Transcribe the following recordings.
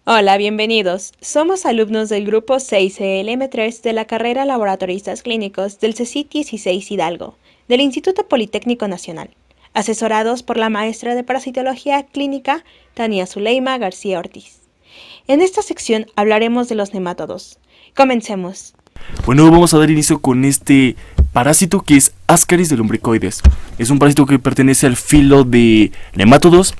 Hola, bienvenidos. Somos alumnos del grupo 6CLM3 de la carrera Laboratoristas Clínicos del CECIT 16 Hidalgo, del Instituto Politécnico Nacional, asesorados por la maestra de Parasitología Clínica Tania Zuleima García Ortiz. En esta sección hablaremos de los nemátodos. Comencemos. Bueno, vamos a dar inicio con este parásito que es Ascaris de lumbricoides. Es un parásito que pertenece al filo de nemátodos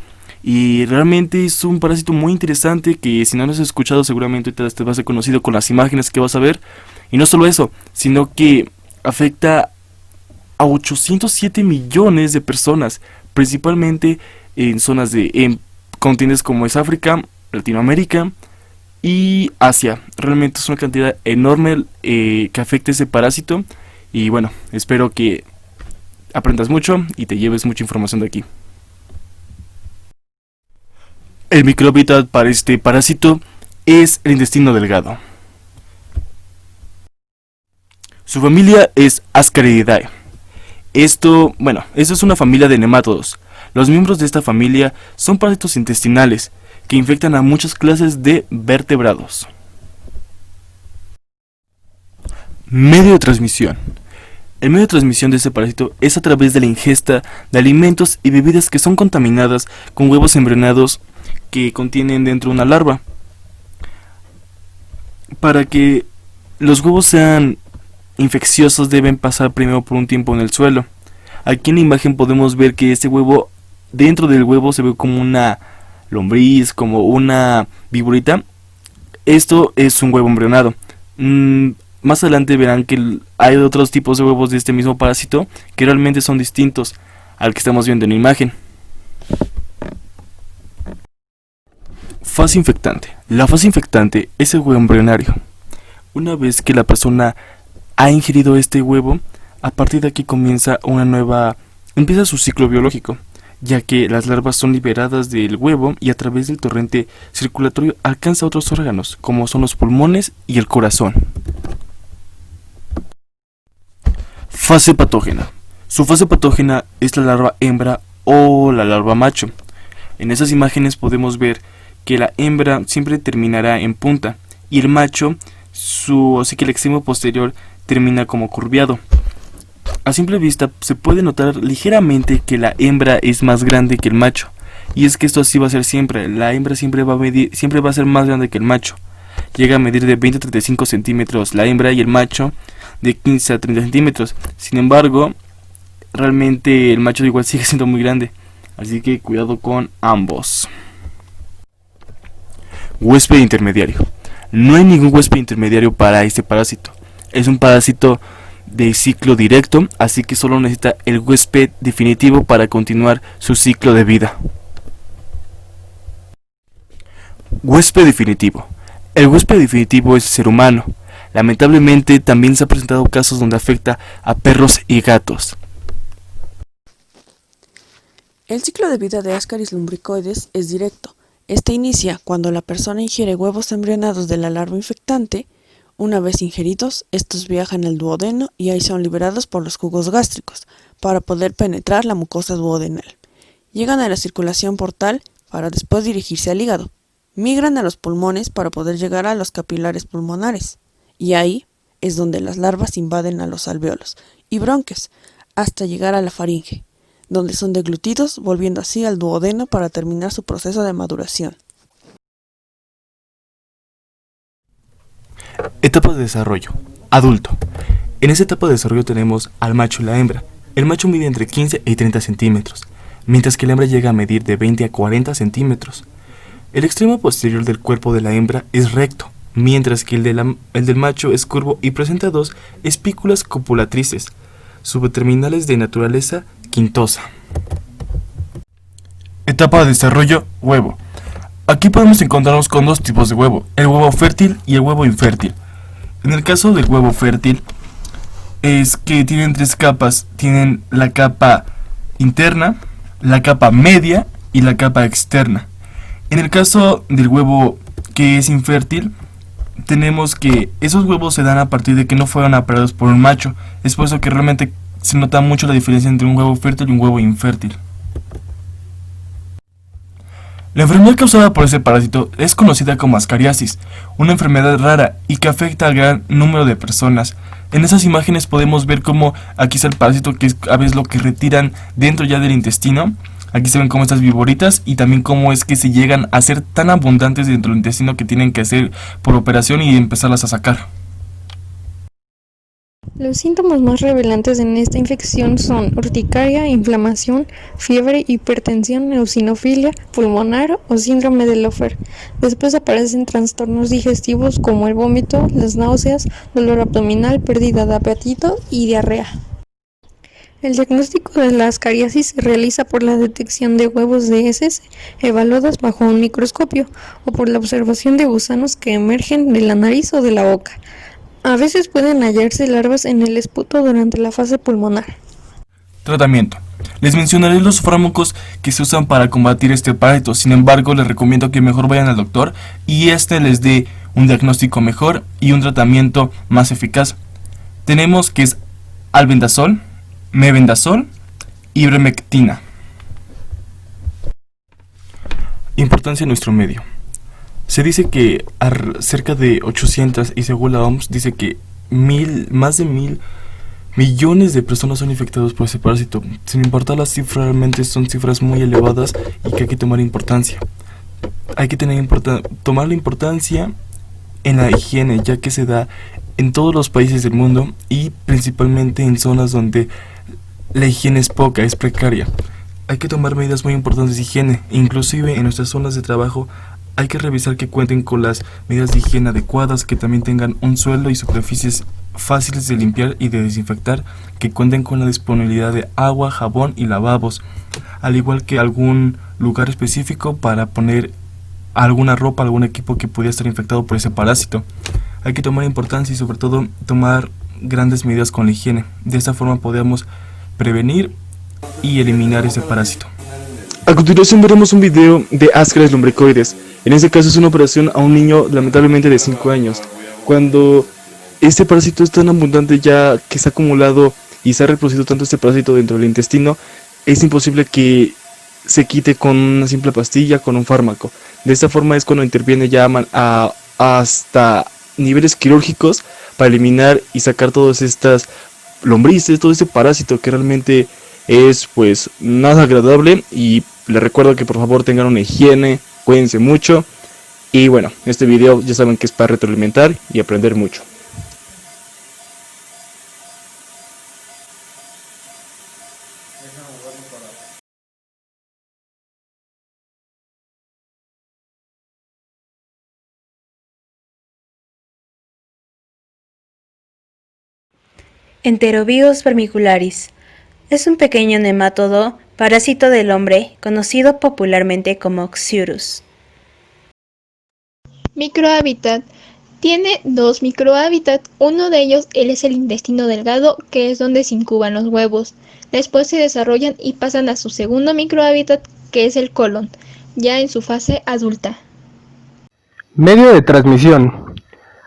y realmente es un parásito muy interesante que si no lo has escuchado seguramente te vas a ser conocido con las imágenes que vas a ver. Y no solo eso, sino que afecta a 807 millones de personas, principalmente en zonas en continentes como es África, Latinoamérica y Asia. Realmente es una cantidad enorme que afecta ese parásito. Y bueno, espero que aprendas mucho y te lleves mucha información de aquí. El microhábitat para este parásito es el intestino delgado. Su familia es Ascariidae. Esto es una familia de nemátodos. Los miembros de esta familia son parásitos intestinales que infectan a muchas clases de vertebrados. Medio de transmisión. El medio de transmisión de este parásito es a través de la ingesta de alimentos y bebidas que son contaminadas con huevos embrionados que contienen dentro una larva. Para que los huevos sean infecciosos deben pasar primero por un tiempo en el suelo. Aquí en la imagen podemos ver que este huevo, dentro del huevo se ve como una lombriz, como una viborita. Esto es un huevo embrionado. Más adelante verán que hay otros tipos de huevos de este mismo parásito que realmente son distintos al que estamos viendo en la imagen. Fase infectante. La fase infectante es el huevo embrionario. Una vez que la persona ha ingerido este huevo, a partir de aquí empieza su ciclo biológico, ya que las larvas son liberadas del huevo y a través del torrente circulatorio alcanza otros órganos, como son los pulmones y el corazón. Fase patógena. Su fase patógena es la larva hembra o la larva macho. En esas imágenes podemos ver que la hembra siempre terminará en punta y el macho, así que el extremo posterior termina como curviado. A simple vista se puede notar ligeramente que la hembra es más grande que el macho, y es que esto así va a ser siempre. La hembra siempre va a ser más grande que el macho. Llega a medir de 20 a 35 centímetros la hembra y el macho de 15 a 30 centímetros. Sin embargo, realmente el macho igual sigue siendo muy grande, así que cuidado con ambos. Huésped intermediario. No hay ningún huésped intermediario para este parásito. Es un parásito de ciclo directo, así que solo necesita el huésped definitivo para continuar su ciclo de vida. Huésped definitivo. El huésped definitivo es el ser humano. Lamentablemente también se han presentado casos donde afecta a perros y gatos. El ciclo de vida de Ascaris lumbricoides es directo. Este inicia cuando la persona ingiere huevos embrionados de la larva infectante. Una vez ingeridos, estos viajan al duodeno y ahí son liberados por los jugos gástricos para poder penetrar la mucosa duodenal. Llegan a la circulación portal para después dirigirse al hígado. Migran a los pulmones para poder llegar a los capilares pulmonares. Y ahí es donde las larvas invaden a los alvéolos y bronquios hasta llegar a la faringe, donde son deglutidos, volviendo así al duodeno para terminar su proceso de maduración. Etapa de desarrollo. Adulto. En esta etapa de desarrollo tenemos al macho y la hembra. El macho mide entre 15 y 30 centímetros, mientras que la hembra llega a medir de 20 a 40 centímetros. El extremo posterior del cuerpo de la hembra es recto, mientras que el del macho es curvo y presenta dos espículas copulatrices, subterminales de naturaleza quintosa. Etapa de desarrollo, huevo. Aquí podemos encontrarnos con dos tipos de huevo, el huevo fértil y el huevo infértil. En el caso del huevo fértil, es que tienen tres capas. Tienen la capa interna, la capa media y la capa externa. En el caso del huevo que es infértil, tenemos que esos huevos se dan a partir de que no fueron aparados por un macho. Es por eso que realmente se nota mucho la diferencia entre un huevo fértil y un huevo infértil. La enfermedad causada por este parásito es conocida como ascariasis, una enfermedad rara y que afecta al gran número de personas. En esas imágenes podemos ver cómo aquí está el parásito, que es a veces lo que retiran dentro ya del intestino. Aquí se ven como estas viboritas y también cómo es que se llegan a ser tan abundantes dentro del intestino que tienen que hacer por operación y empezarlas a sacar. Los síntomas más revelantes en esta infección son urticaria, inflamación, fiebre, hipertensión, eosinofilia pulmonar o síndrome de Lofer. Después aparecen trastornos digestivos como el vómito, las náuseas, dolor abdominal, pérdida de apetito y diarrea. El diagnóstico de la ascariasis se realiza por la detección de huevos de heces evaluados bajo un microscopio o por la observación de gusanos que emergen de la nariz o de la boca. A veces pueden hallarse larvas en el esputo durante la fase pulmonar. Tratamiento. Les mencionaré los fármacos que se usan para combatir este parásito. Sin embargo, les recomiendo que mejor vayan al doctor y les dé un diagnóstico mejor y un tratamiento más eficaz. Tenemos que es albendazol, mebendazol y ivermectina. Importancia en nuestro medio. Se dice que cerca de 800, y según la OMS dice que más de 1.000 millones de personas son infectadas por ese parásito. Sin importar las cifras, realmente son cifras muy elevadas y que hay que tomar importancia. Hay que tomar la importancia en la higiene, ya que se da en todos los países del mundo y principalmente en zonas donde la higiene es poca, es precaria. Hay que tomar medidas muy importantes de higiene, inclusive en nuestras zonas de trabajo. Hay que revisar que cuenten con las medidas de higiene adecuadas, que también tengan un suelo y superficies fáciles de limpiar y de desinfectar, que cuenten con la disponibilidad de agua, jabón y lavabos, al igual que algún lugar específico para poner alguna ropa, algún equipo que pudiera estar infectado por ese parásito. Hay que tomar importancia y sobre todo tomar grandes medidas con la higiene. De esta forma podemos prevenir y eliminar ese parásito. A continuación veremos un video de Ascaris lumbricoides. En este caso es una operación a un niño lamentablemente de 5 años. Cuando este parásito es tan abundante ya que se ha acumulado y se ha reproducido tanto este parásito dentro del intestino, es imposible que se quite con una simple pastilla, con un fármaco. De esta forma es cuando interviene ya hasta niveles quirúrgicos para eliminar y sacar todas estas lombrices, todo este parásito que realmente es pues nada agradable. Y les recuerdo que por favor tengan una higiene, cuídense mucho. Y bueno, este video ya saben que es para retroalimentar y aprender mucho. Enterobius vermicularis. Es un pequeño nemátodo, parásito del hombre, conocido popularmente como Xurus. Microhábitat. Tiene dos microhábitats. Uno de ellos es el intestino delgado, que es donde se incuban los huevos. Después se desarrollan y pasan a su segundo microhábitat, que es el colon, ya en su fase adulta. Medio de transmisión.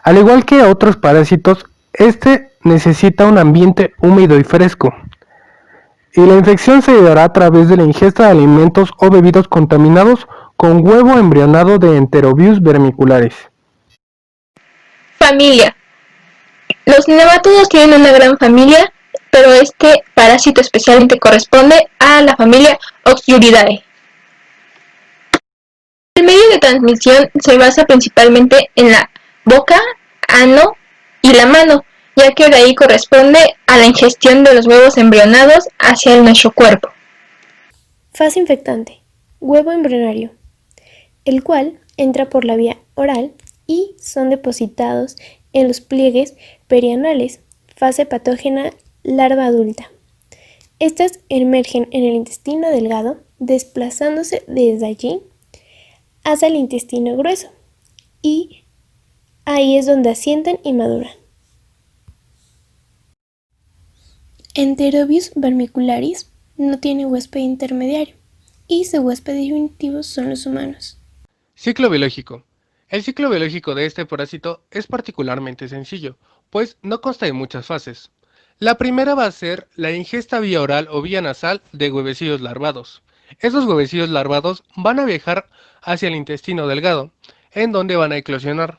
Al igual que otros parásitos, este necesita un ambiente húmedo y fresco. Y la infección se dará a través de la ingesta de alimentos o bebidas contaminados con huevo embrionado de Enterobius vermicularis. Familia. Los nemátodos tienen una gran familia, pero este parásito especialmente corresponde a la familia Oxyuridae. El medio de transmisión se basa principalmente en la boca, ano y la mano, ya que de ahí corresponde a la ingestión de los huevos embrionados hacia nuestro cuerpo. Fase infectante. Huevo embrionario, el cual entra por la vía oral y son depositados en los pliegues perianales. Fase patógena. Larva adulta. Estas emergen en el intestino delgado, desplazándose desde allí hasta el intestino grueso, y ahí es donde asientan y maduran. Enterobius vermicularis no tiene huésped intermediario y su huésped definitivo son los humanos. Ciclo biológico. El ciclo biológico de este parásito es particularmente sencillo, pues no consta de muchas fases. La primera va a ser la ingesta vía oral o vía nasal de huevecillos larvados. Estos huevecillos larvados van a viajar hacia el intestino delgado, en donde van a eclosionar.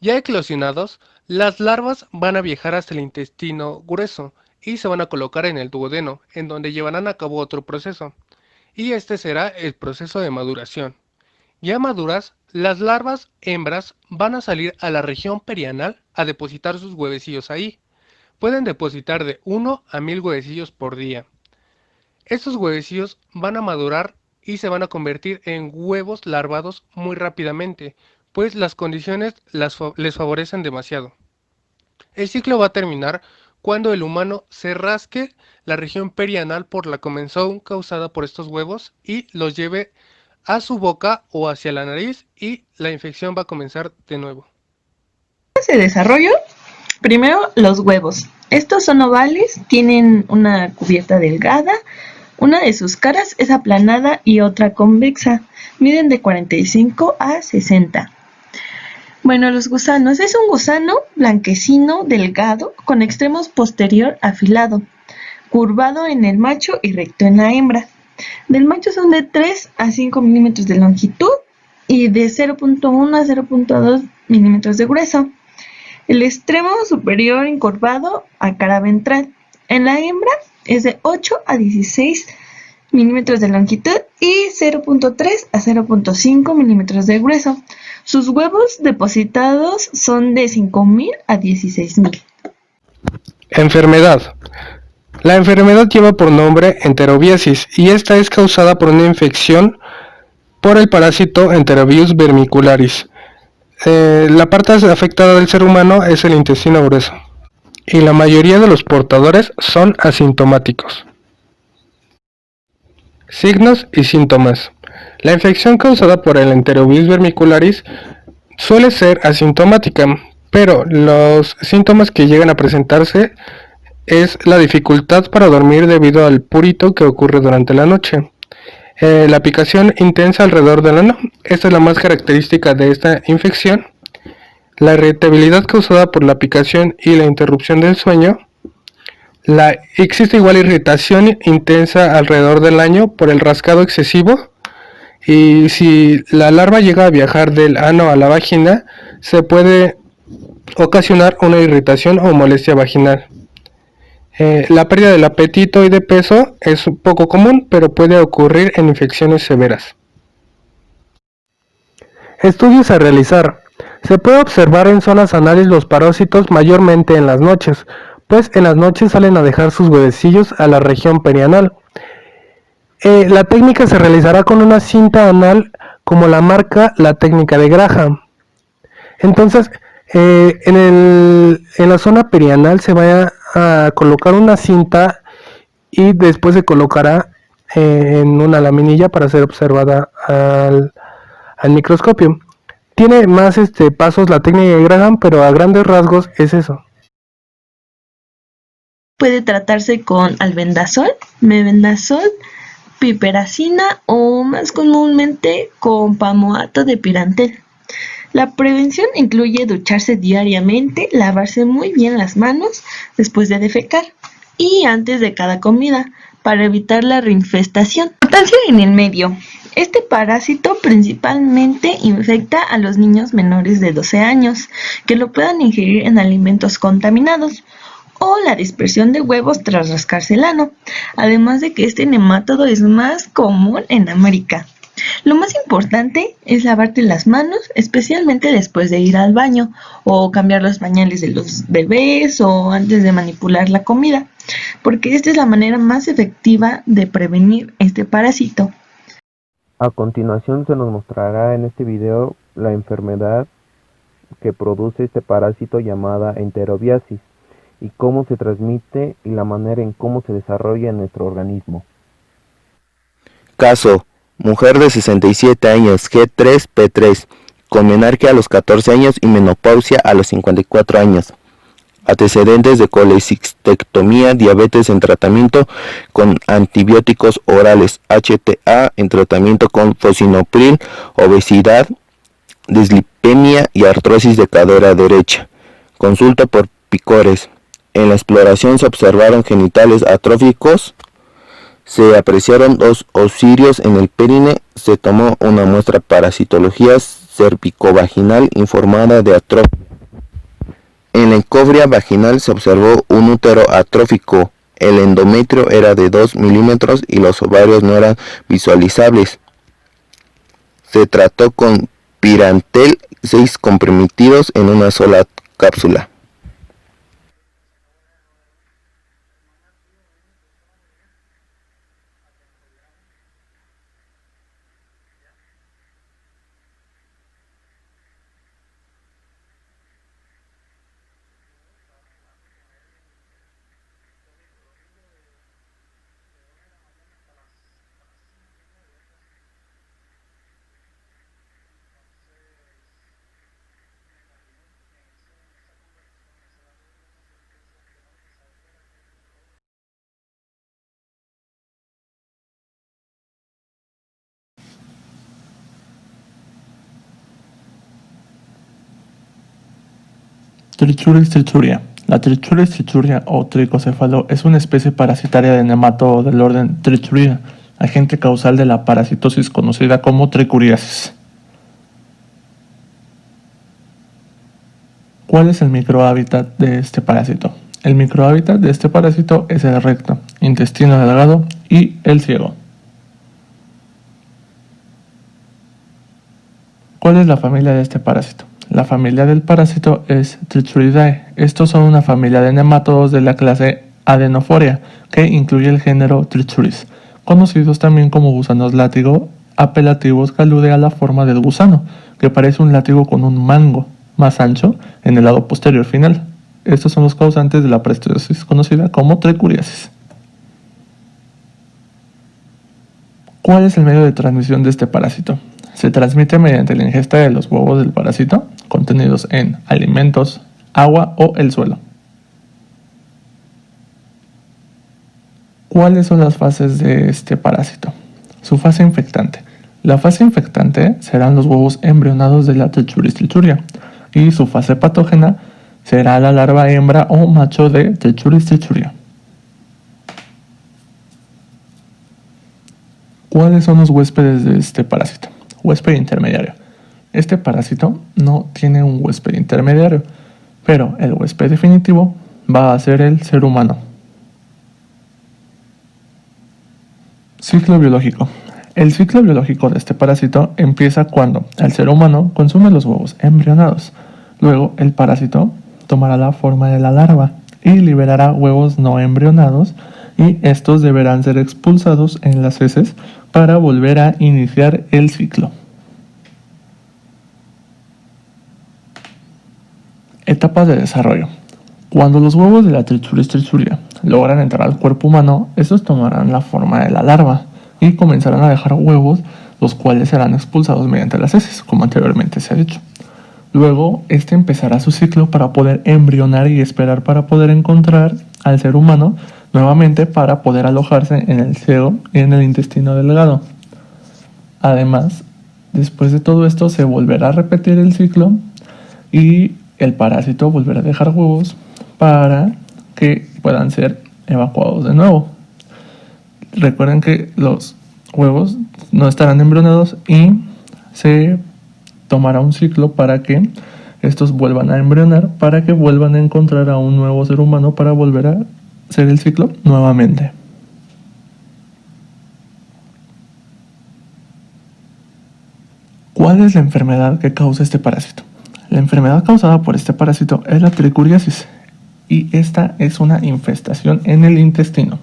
Ya eclosionados, las larvas van a viajar hasta el intestino grueso y se van a colocar en el duodeno, en donde llevarán a cabo otro proceso. Y este será el proceso de maduración. Ya maduras, las larvas hembras van a salir a la región perianal a depositar sus huevecillos ahí. Pueden depositar de 1 a 1000 huevecillos por día. Estos huevecillos van a madurar y se van a convertir en huevos larvados muy rápidamente, pues las condiciones les favorecen demasiado. El ciclo va a terminar cuando el humano se rasque la región perianal por la comezón causada por estos huevos y los lleve a su boca o hacia la nariz y la infección va a comenzar de nuevo. Se desarrolló primero los huevos. Estos son ovales, tienen una cubierta delgada, una de sus caras es aplanada y otra convexa. Miden de 45 a 60. Bueno, los gusanos. Es un gusano blanquecino, delgado, con extremos posterior afilado, curvado en el macho y recto en la hembra. Del macho son de 3 a 5 milímetros de longitud y de 0.1 a 0.2 milímetros de grueso. El extremo superior encorvado a cara ventral. En la hembra es de 8 a 16 milímetros de longitud y 0.3 a 0.5 milímetros de grueso. Sus huevos depositados son de 5.000 a 16.000. Enfermedad. La enfermedad lleva por nombre enterobiasis y esta es causada por una infección por el parásito Enterobius vermicularis. La parte afectada del ser humano es el intestino grueso y la mayoría de los portadores son asintomáticos. Signos y síntomas. La infección causada por el Enterobius vermicularis suele ser asintomática, pero los síntomas que llegan a presentarse es la dificultad para dormir debido al prurito que ocurre durante la noche. La picación intensa alrededor del ano, esta es la más característica de esta infección. La irritabilidad causada por la picación y la interrupción del sueño. Existe igual irritación intensa alrededor del ano por el rascado excesivo. Y si la larva llega a viajar del ano a la vagina, se puede ocasionar una irritación o molestia vaginal. La pérdida del apetito y de peso es poco común, pero puede ocurrir en infecciones severas. Estudios a realizar. Se puede observar en zonas anales los parásitos mayormente en las noches, pues en las noches salen a dejar sus huevecillos a la región perianal. La técnica se realizará con una cinta anal como la marca la técnica de Graham. Entonces, en la zona perianal se va a colocar una cinta y después se colocará en una laminilla para ser observada al microscopio. Tiene más pasos la técnica de Graham, pero a grandes rasgos es eso. Puede tratarse con albendazol, mebendazol, piperacina o más comúnmente con palmoato de pirantel. La prevención incluye ducharse diariamente, lavarse muy bien las manos después de defecar y antes de cada comida para evitar la reinfestación. Importancia en el medio. Este parásito principalmente infecta a los niños menores de 12 años que lo puedan ingerir en alimentos contaminados o la dispersión de huevos tras rascarse el ano, además de que este nemátodo es más común en América. Lo más importante es lavarte las manos, especialmente después de ir al baño o cambiar los pañales de los bebés o antes de manipular la comida, porque esta es la manera más efectiva de prevenir este parásito. A continuación se nos mostrará en este video la enfermedad que produce este parásito llamada enterobiasis y cómo se transmite y la manera en cómo se desarrolla en nuestro organismo. Caso: mujer de 67 años, G3P3, con menarquia a los 14 años y menopausia a los 54 años. Antecedentes de colecistectomía, diabetes en tratamiento con antibióticos orales, HTA en tratamiento con fosinopril, obesidad, dislipemia y artrosis de cadera derecha. Consulta por picores. En la exploración se observaron genitales atróficos, Se apreciaron 2 ocirios en el perine, se tomó una muestra para citología cervicovaginal informada de atrofia. En la ecografía vaginal se observó un útero atrófico, el endometrio era de 2 milímetros y los ovarios no eran visualizables. Se trató con Pirantel 6 comprimidos en una sola cápsula. Trichuris trichuria. La Trichuris trichuria o tricocéfalo es una especie parasitaria de nematodo del orden Trichuria, agente causal de la parasitosis conocida como tricuriasis. ¿Cuál es el microhábitat de este parásito? El microhábitat de este parásito es el recto, intestino delgado y el ciego. ¿Cuál es la familia de este parásito? La familia del parásito es Trichuridae. Estos son una familia de nemátodos de la clase Adenophoria, que incluye el género Trichuris, conocidos también como gusanos látigo, apelativos que alude a la forma del gusano, que parece un látigo con un mango más ancho en el lado posterior final. Estos son los causantes de la parasitosis conocida como tricuriasis. ¿Cuál es el medio de transmisión de este parásito? Se transmite mediante la ingesta de los huevos del parásito contenidos en alimentos, agua o el suelo. ¿Cuáles son las fases de este parásito? Su fase infectante. La fase infectante serán los huevos embrionados de la Trichuris trichuria y su fase patógena será la larva hembra o macho de Trichuris trichuria. ¿Cuáles son los huéspedes de este parásito? Huésped intermediario. Este parásito no tiene un huésped intermediario, pero el huésped definitivo va a ser el ser humano. Ciclo biológico. El ciclo biológico de este parásito empieza cuando el ser humano consume los huevos embrionados. Luego el parásito tomará la forma de la larva y liberará huevos no embrionados y estos deberán ser expulsados en las heces para volver a iniciar el ciclo. Etapas de desarrollo. Cuando los huevos de la Trichuris trichuria logran entrar al cuerpo humano, estos tomarán la forma de la larva y comenzarán a dejar huevos, los cuales serán expulsados mediante las heces, como anteriormente se ha dicho. Luego, este empezará su ciclo para poder embrionar y esperar para poder encontrar al ser humano nuevamente para poder alojarse en el ciego y en el intestino delgado. Además, después de todo esto se volverá a repetir el ciclo y el parásito volverá a dejar huevos para que puedan ser evacuados de nuevo. Recuerden que los huevos no estarán embrionados y se tomará un ciclo para que estos vuelvan a embrionar, para que vuelvan a encontrar a un nuevo ser humano para volver a hacer el ciclo nuevamente. ¿Cuál es la enfermedad que causa este parásito? La enfermedad causada por este parásito es la tricuriasis y esta es una infestación en el intestino.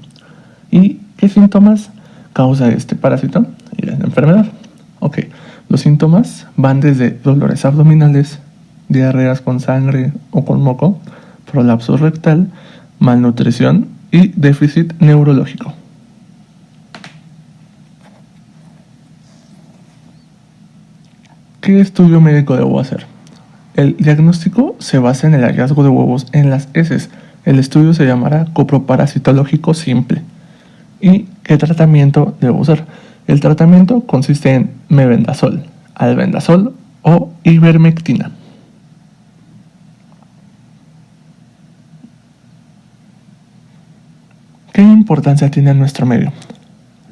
¿Y qué síntomas causa este parásito y la enfermedad? Ok, los síntomas van desde dolores abdominales, diarreas con sangre o con moco, prolapso rectal, malnutrición y déficit neurológico. ¿Qué estudio médico debo hacer? El diagnóstico se basa en el hallazgo de huevos en las heces. El estudio se llamará coproparasitológico simple. ¿Y qué tratamiento debo usar? El tratamiento consiste en mebendazol, albendazol o ivermectina. ¿Qué importancia tiene en nuestro medio?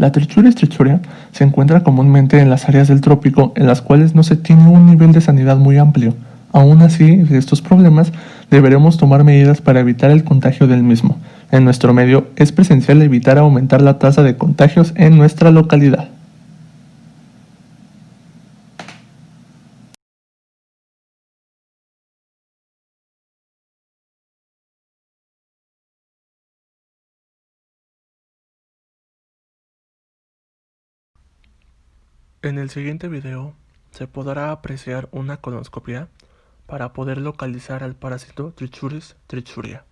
La Trichuria strichuria se encuentra comúnmente en las áreas del trópico en las cuales no se tiene un nivel de sanidad muy amplio. Aún así, de estos problemas, deberemos tomar medidas para evitar el contagio del mismo. En nuestro medio es presencial evitar aumentar la tasa de contagios en nuestra localidad. En el siguiente video se podrá apreciar una colonoscopia para poder localizar al parásito Trichuris trichuria.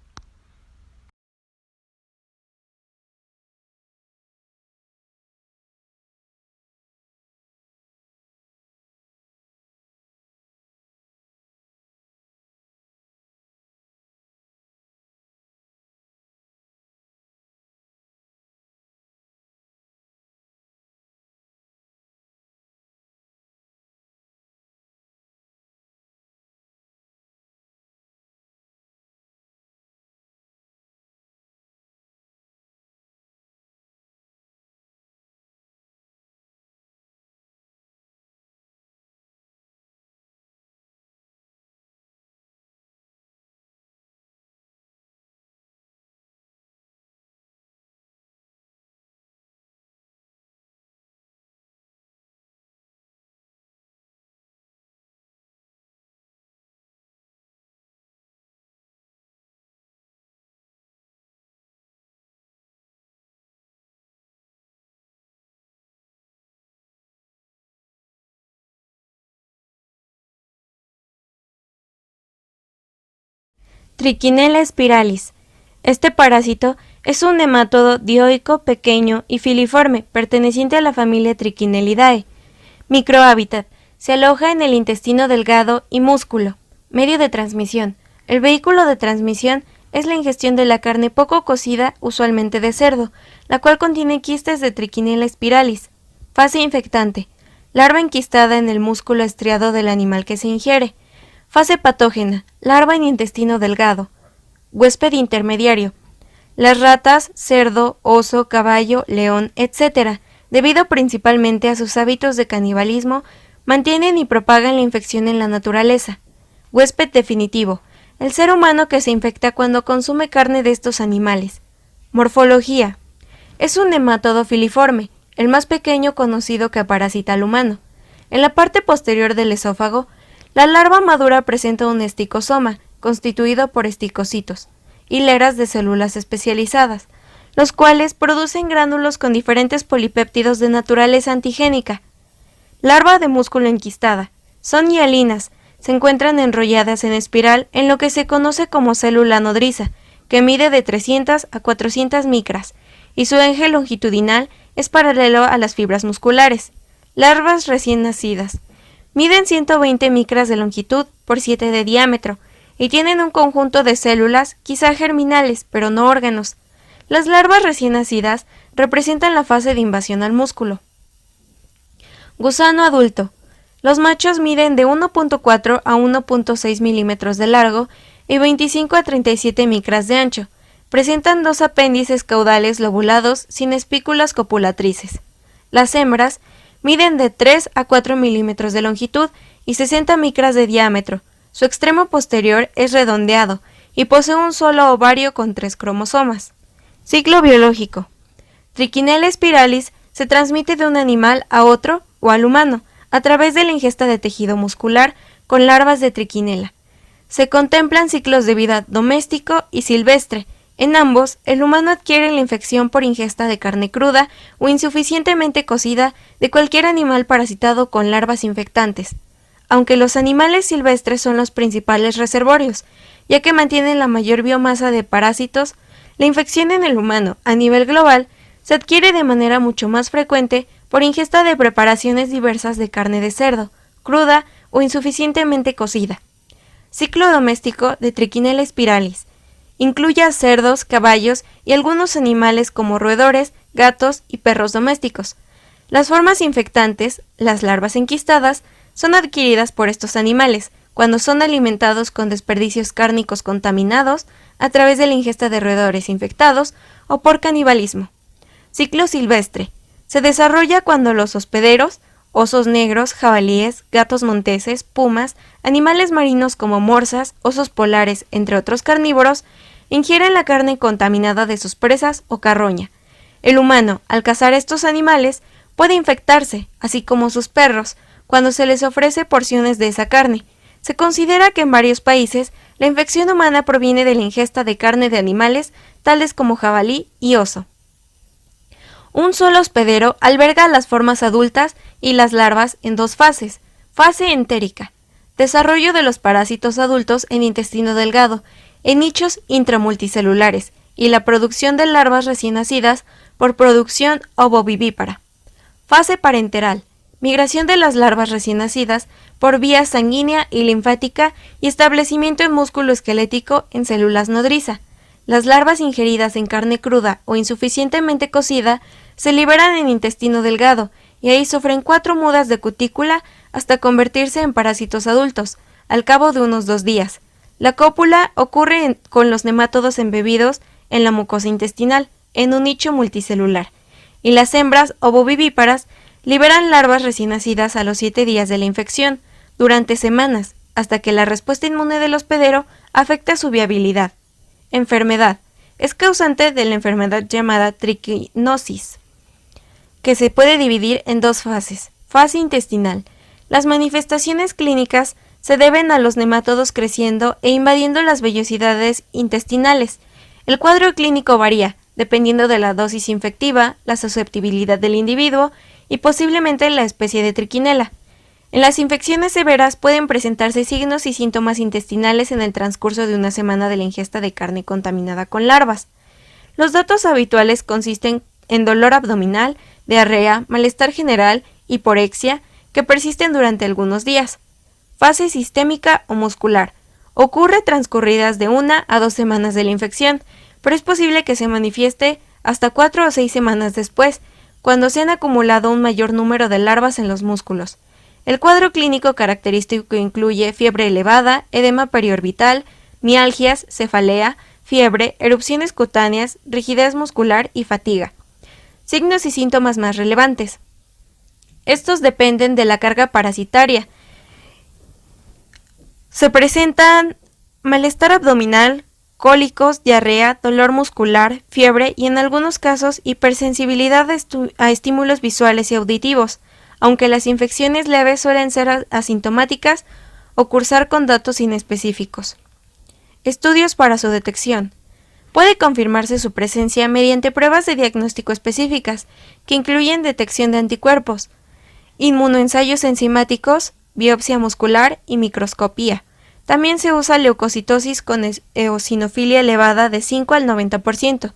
Trichinella spiralis. Este parásito es un nemátodo dioico pequeño y filiforme, perteneciente a la familia Trichinellidae. Microhábitat. Se aloja en el intestino delgado y músculo. Medio de transmisión. El vehículo de transmisión es la ingestión de la carne poco cocida, usualmente de cerdo, la cual contiene quistes de Trichinella spiralis. Fase infectante. Larva enquistada en el músculo estriado del animal que se ingiere. Fase patógena. Larva en intestino delgado. Huésped intermediario. Las ratas, cerdo, oso, caballo, león, etc., debido principalmente a sus hábitos de canibalismo, mantienen y propagan la infección en la naturaleza. Huésped definitivo. El ser humano que se infecta cuando consume carne de estos animales. Morfología. Es un nemátodo filiforme, el más pequeño conocido que parasita al humano. En la parte posterior del esófago, la larva madura presenta un esticosoma, constituido por esticocitos, hileras de células especializadas, los cuales producen gránulos con diferentes polipéptidos de naturaleza antigénica. Larva de músculo enquistada. Son hialinas, se encuentran enrolladas en espiral en lo que se conoce como célula nodriza, que mide de 300 a 400 micras, y su eje longitudinal es paralelo a las fibras musculares. Larvas recién nacidas. Miden 120 micras de longitud por 7 de diámetro y tienen un conjunto de células, quizá germinales, pero no órganos. Las larvas recién nacidas representan la fase de invasión al músculo. Gusano adulto. Los machos miden de 1.4 a 1.6 milímetros de largo y 25 a 37 micras de ancho. Presentan 2 apéndices caudales lobulados sin espículas copulatrices. Las hembras miden de 3 a 4 milímetros de longitud y 60 micras de diámetro. Su extremo posterior es redondeado y posee un solo ovario con 3 cromosomas. Ciclo biológico. Trichinella spiralis se transmite de un animal a otro o al humano a través de la ingesta de tejido muscular con larvas de trichinella. Se contemplan ciclos de vida doméstico y silvestre. En ambos, el humano adquiere la infección por ingesta de carne cruda o insuficientemente cocida de cualquier animal parasitado con larvas infectantes, aunque los animales silvestres son los principales reservorios, ya que mantienen la mayor biomasa de parásitos. La infección en el humano, a nivel global, se adquiere de manera mucho más frecuente por ingesta de preparaciones diversas de carne de cerdo, cruda o insuficientemente cocida. Ciclo doméstico de Trichinella spiralis. Incluye a cerdos, caballos y algunos animales como roedores, gatos y perros domésticos. Las formas infectantes, las larvas enquistadas, son adquiridas por estos animales cuando son alimentados con desperdicios cárnicos contaminados a través de la ingesta de roedores infectados o por canibalismo. Ciclo silvestre. Se desarrolla cuando los hospederos, osos negros, jabalíes, gatos monteses, pumas, animales marinos como morsas, osos polares, entre otros carnívoros, ingieren la carne contaminada de sus presas o carroña. El humano, al cazar estos animales, puede infectarse, así como sus perros, cuando se les ofrece porciones de esa carne. Se considera que en varios países la infección humana proviene de la ingesta de carne de animales tales como jabalí y oso. Un solo hospedero alberga las formas adultas y las larvas en dos fases. Fase entérica, desarrollo de los parásitos adultos en intestino delgado, en nichos intramulticelulares, y la producción de larvas recién nacidas por producción ovovivípara. Fase parenteral, migración de las larvas recién nacidas por vía sanguínea y linfática y establecimiento en músculo esquelético en células nodriza. Las larvas ingeridas en carne cruda o insuficientemente cocida se liberan en intestino delgado y ahí sufren 4 mudas de cutícula hasta convertirse en parásitos adultos, al cabo de unos 2 días. La cópula ocurre con los nemátodos embebidos en la mucosa intestinal, en un nicho multicelular, y las hembras ovovivíparas liberan larvas recién nacidas a los 7 días de la infección, durante semanas, hasta que la respuesta inmune del hospedero afecta su viabilidad. Enfermedad. Es causante de la enfermedad llamada triquinosis, que se puede dividir en 2 fases. Fase intestinal. Las manifestaciones clínicas se deben a los nemátodos creciendo e invadiendo las vellosidades intestinales. El cuadro clínico varía, dependiendo de la dosis infectiva, la susceptibilidad del individuo y posiblemente la especie de trichinela. En las infecciones severas pueden presentarse signos y síntomas intestinales en el transcurso de una semana de la ingesta de carne contaminada con larvas. Los datos habituales consisten en dolor abdominal, diarrea, malestar general, hiporexia, que persisten durante algunos días. Fase sistémica o muscular. Ocurre transcurridas de 1 a 2 semanas de la infección, pero es posible que se manifieste hasta 4 o 6 semanas después, cuando se han acumulado un mayor número de larvas en los músculos. El cuadro clínico característico incluye fiebre elevada, edema periorbital, mialgias, cefalea, fiebre, erupciones cutáneas, rigidez muscular y fatiga. Signos y síntomas más relevantes. Estos dependen de la carga parasitaria. Se presentan malestar abdominal, cólicos, diarrea, dolor muscular, fiebre y en algunos casos hipersensibilidad a estímulos visuales y auditivos, aunque las infecciones leves suelen ser asintomáticas o cursar con datos inespecíficos. Estudios para su detección. Puede confirmarse su presencia mediante pruebas de diagnóstico específicas, que incluyen detección de anticuerpos, inmunoensayos enzimáticos, biopsia muscular y microscopía. También se usa leucocitosis con eosinofilia elevada de 5 al 90%,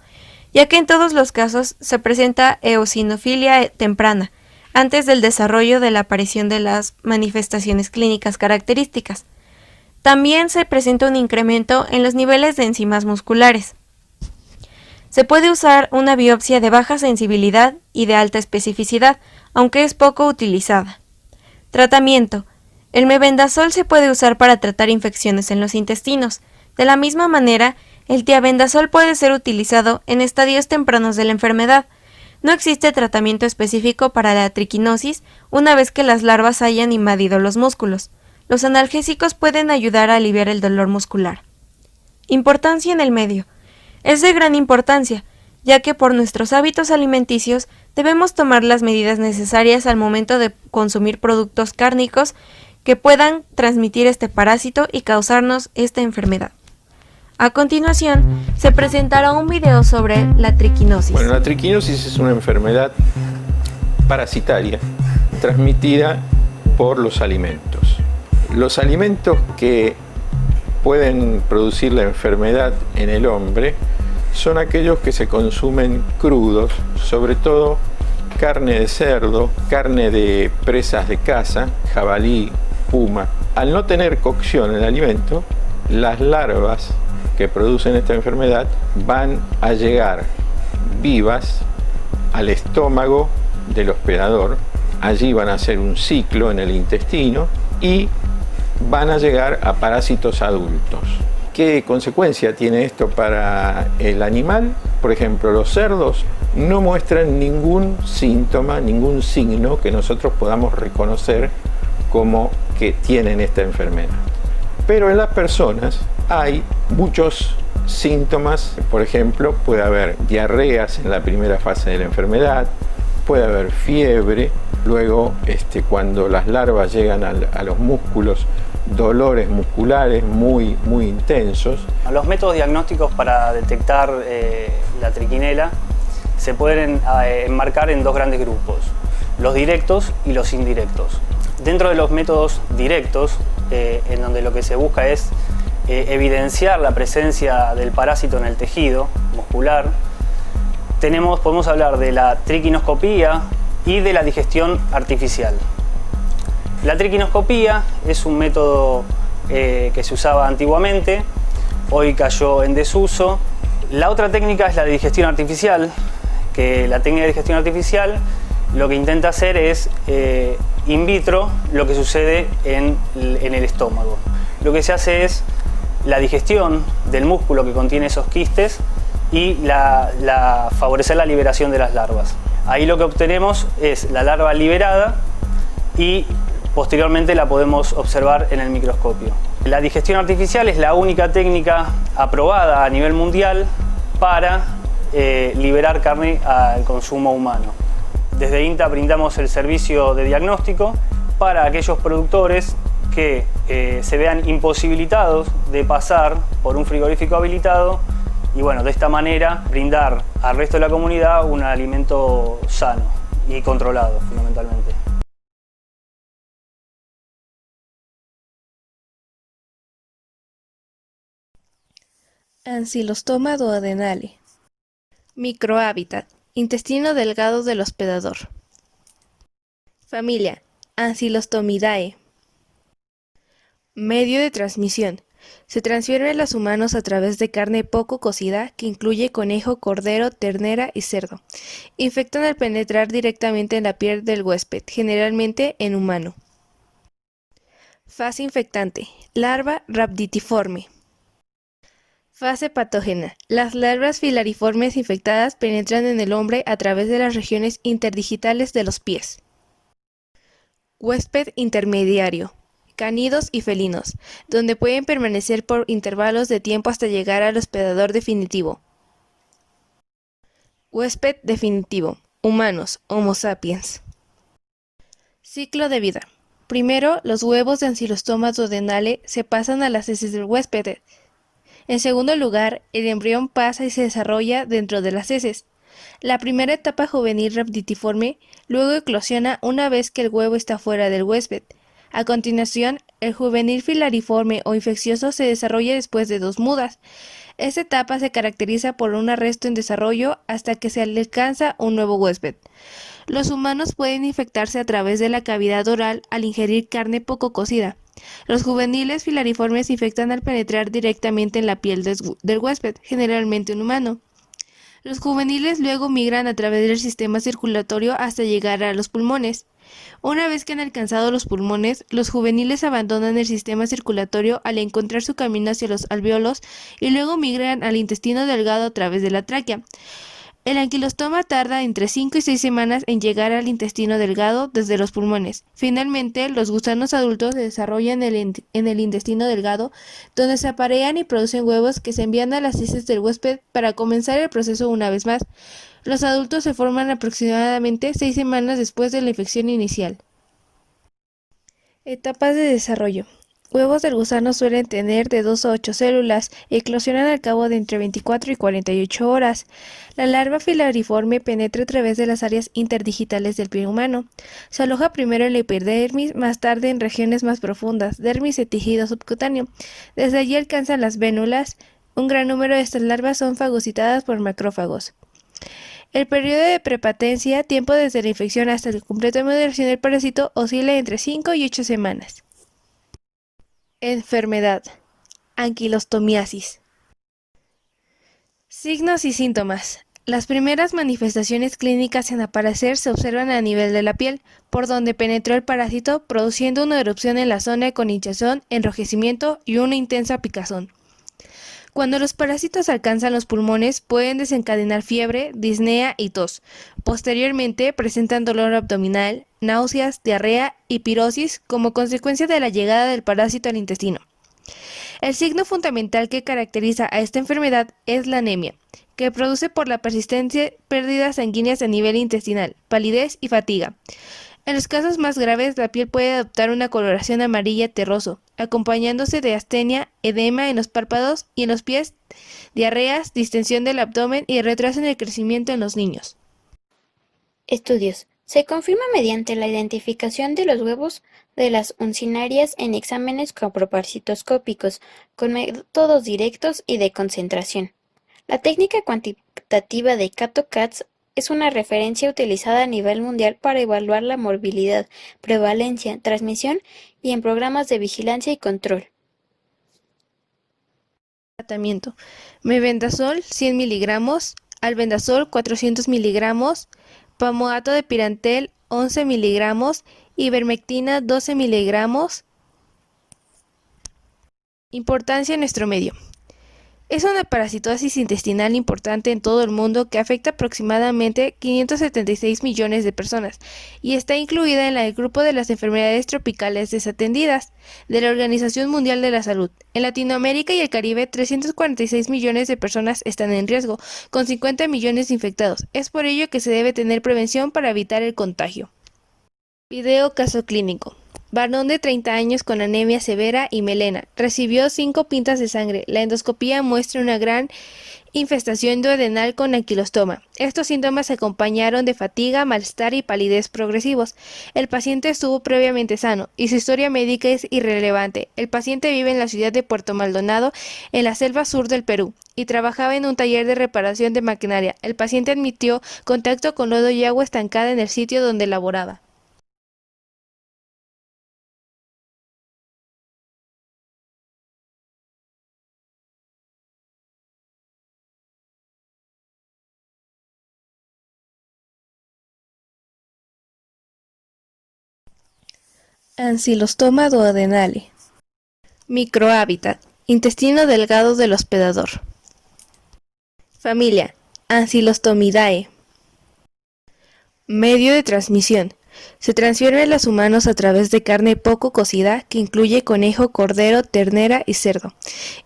ya que en todos los casos se presenta eosinofilia temprana, antes del desarrollo de la aparición de las manifestaciones clínicas características. También se presenta un incremento en los niveles de enzimas musculares. Se puede usar una biopsia de baja sensibilidad y de alta especificidad, aunque es poco utilizada. Tratamiento. El mebendazol se puede usar para tratar infecciones en los intestinos. De la misma manera, el tiabendazol puede ser utilizado en estadios tempranos de la enfermedad. No existe tratamiento específico para la triquinosis una vez que las larvas hayan invadido los músculos. Los analgésicos pueden ayudar a aliviar el dolor muscular. Importancia en el medio. Es de gran importancia, ya que por nuestros hábitos alimenticios debemos tomar las medidas necesarias al momento de consumir productos cárnicos que puedan transmitir este parásito y causarnos esta enfermedad. A continuación, se presentará un video sobre la triquinosis. Bueno, la triquinosis es una enfermedad parasitaria transmitida por los alimentos. Los alimentos que pueden producir la enfermedad en el hombre son aquellos que se consumen crudos, sobre todo carne de cerdo, carne de presas de caza, jabalí, puma. Al no tener cocción en el alimento, las larvas que producen esta enfermedad van a llegar vivas al estómago del hospedador. Allí van a hacer un ciclo en el intestino y van a llegar a parásitos adultos. ¿Qué consecuencia tiene esto para el animal? Por ejemplo, los cerdos no muestran ningún síntoma, ningún signo que nosotros podamos reconocer como que tienen esta enfermedad. Pero en las personas hay muchos síntomas. Por ejemplo, puede haber diarreas en la primera fase de la enfermedad, puede haber fiebre, luego cuando las larvas llegan a los músculos, dolores musculares muy intensos. Los métodos diagnósticos para detectar la triquinela se pueden enmarcar en dos grandes grupos, los directos y los indirectos. Dentro de los métodos directos, en donde lo que se busca es evidenciar la presencia del parásito en el tejido muscular, podemos hablar de la triquinoscopía y de la digestión artificial. La triquinoscopía es un método que se usaba antiguamente, hoy cayó en desuso. La otra técnica es la de digestión artificial, que la técnica de digestión artificial lo que intenta hacer es in vitro lo que sucede en el estómago. Lo que se hace es la digestión del músculo que contiene esos quistes y favorecer la liberación de las larvas. Ahí lo que obtenemos es la larva liberada y posteriormente la podemos observar en el microscopio. La digestión artificial es la única técnica aprobada a nivel mundial para liberar carne al consumo humano. Desde INTA brindamos el servicio de diagnóstico para aquellos productores que se vean imposibilitados de pasar por un frigorífico habilitado y bueno, de esta manera brindar al resto de la comunidad un alimento sano y controlado fundamentalmente. Ancylostoma duodenale. Microhábitat. Intestino delgado del hospedador. Familia. Ancylostomidae. Medio de transmisión. Se transfiere a los humanos a través de carne poco cocida que incluye conejo, cordero, ternera y cerdo. Infectan al penetrar directamente en la piel del huésped, generalmente en humano. Fase infectante. Larva rhabditiforme. Fase patógena. Las larvas filariformes infectadas penetran en el hombre a través de las regiones interdigitales de los pies. Huésped intermediario. Cánidos y felinos, donde pueden permanecer por intervalos de tiempo hasta llegar al hospedador definitivo. Huésped definitivo. Humanos, Homo sapiens. Ciclo de vida. Primero, los huevos de Ancylostoma duodenale se pasan a las heces del huésped. En segundo lugar, el embrión pasa y se desarrolla dentro de las heces. La primera etapa juvenil rhabditiforme luego eclosiona una vez que el huevo está fuera del huésped. A continuación, el juvenil filariforme o infeccioso se desarrolla después de 2 mudas. Esta etapa se caracteriza por un arresto en desarrollo hasta que se alcanza un nuevo huésped. Los humanos pueden infectarse a través de la cavidad oral al ingerir carne poco cocida. Los juveniles filariformes se infectan al penetrar directamente en la piel del huésped, generalmente un humano. Los juveniles luego migran a través del sistema circulatorio hasta llegar a los pulmones. Una vez que han alcanzado los pulmones, los juveniles abandonan el sistema circulatorio al encontrar su camino hacia los alvéolos y luego migran al intestino delgado a través de la tráquea. El anquilostoma tarda entre 5 y 6 semanas en llegar al intestino delgado desde los pulmones. Finalmente, los gusanos adultos se desarrollan en el intestino delgado, donde se aparean y producen huevos que se envían a las heces del huésped para comenzar el proceso una vez más. Los adultos se forman aproximadamente 6 semanas después de la infección inicial. Etapas de desarrollo. Huevos del gusano suelen tener de 2 a 8 células, eclosionan al cabo de entre 24 y 48 horas. La larva filariforme penetra a través de las áreas interdigitales del pie humano. Se aloja primero en la epidermis, más tarde en regiones más profundas, dermis y tejido subcutáneo. Desde allí alcanzan las vénulas. Un gran número de estas larvas son fagocitadas por macrófagos. El periodo de prepatencia, tiempo desde la infección hasta la completa maduración del parásito, oscila entre 5 y 8 semanas. Enfermedad. Anquilostomiasis. Signos y síntomas. Las primeras manifestaciones clínicas en aparecer se observan a nivel de la piel, por donde penetró el parásito, produciendo una erupción en la zona con hinchazón, enrojecimiento y una intensa picazón. Cuando los parásitos alcanzan los pulmones, pueden desencadenar fiebre, disnea y tos. Posteriormente, presentan dolor abdominal, náuseas, diarrea y pirosis como consecuencia de la llegada del parásito al intestino. El signo fundamental que caracteriza a esta enfermedad es la anemia, que produce por la persistente pérdidas sanguíneas a nivel intestinal, palidez y fatiga. En los casos más graves, la piel puede adoptar una coloración amarilla terroso, acompañándose de astenia, edema en los párpados y en los pies, diarreas, distensión del abdomen y retraso en el crecimiento en los niños. Estudios. Se confirma mediante la identificación de los huevos de las uncinarias en exámenes coproparasitoscópicos con métodos directos y de concentración. La técnica cuantitativa de Kato-Katz es una referencia utilizada a nivel mundial para evaluar la morbilidad, prevalencia, transmisión y en programas de vigilancia y control. Tratamiento: mebendazol 100 miligramos, albendazol 400 miligramos, palmoato de pirantel 11 miligramos, ivermectina 12 miligramos. Importancia en nuestro medio. Es una parasitosis intestinal importante en todo el mundo que afecta aproximadamente 576 millones de personas y está incluida en el grupo de las enfermedades tropicales desatendidas de la Organización Mundial de la Salud. En Latinoamérica y el Caribe, 346 millones de personas están en riesgo, con 50 millones de infectados. Es por ello que se debe tener prevención para evitar el contagio. Video caso clínico. Varón de 30 años con anemia severa y melena. Recibió 5 pintas de sangre. La endoscopía muestra una gran infestación duodenal con anquilostoma. Estos síntomas se acompañaron de fatiga, malestar y palidez progresivos. El paciente estuvo previamente sano y su historia médica es irrelevante. El paciente vive en la ciudad de Puerto Maldonado, en la selva sur del Perú, y trabajaba en un taller de reparación de maquinaria. El paciente admitió contacto con lodo y agua estancada en el sitio donde laboraba. Ancilostoma duodenale. Microhábitat: intestino delgado del hospedador. Familia: Ancilostomidae. Medio de transmisión: se transfiere a los humanos a través de carne poco cocida que incluye conejo, cordero, ternera y cerdo.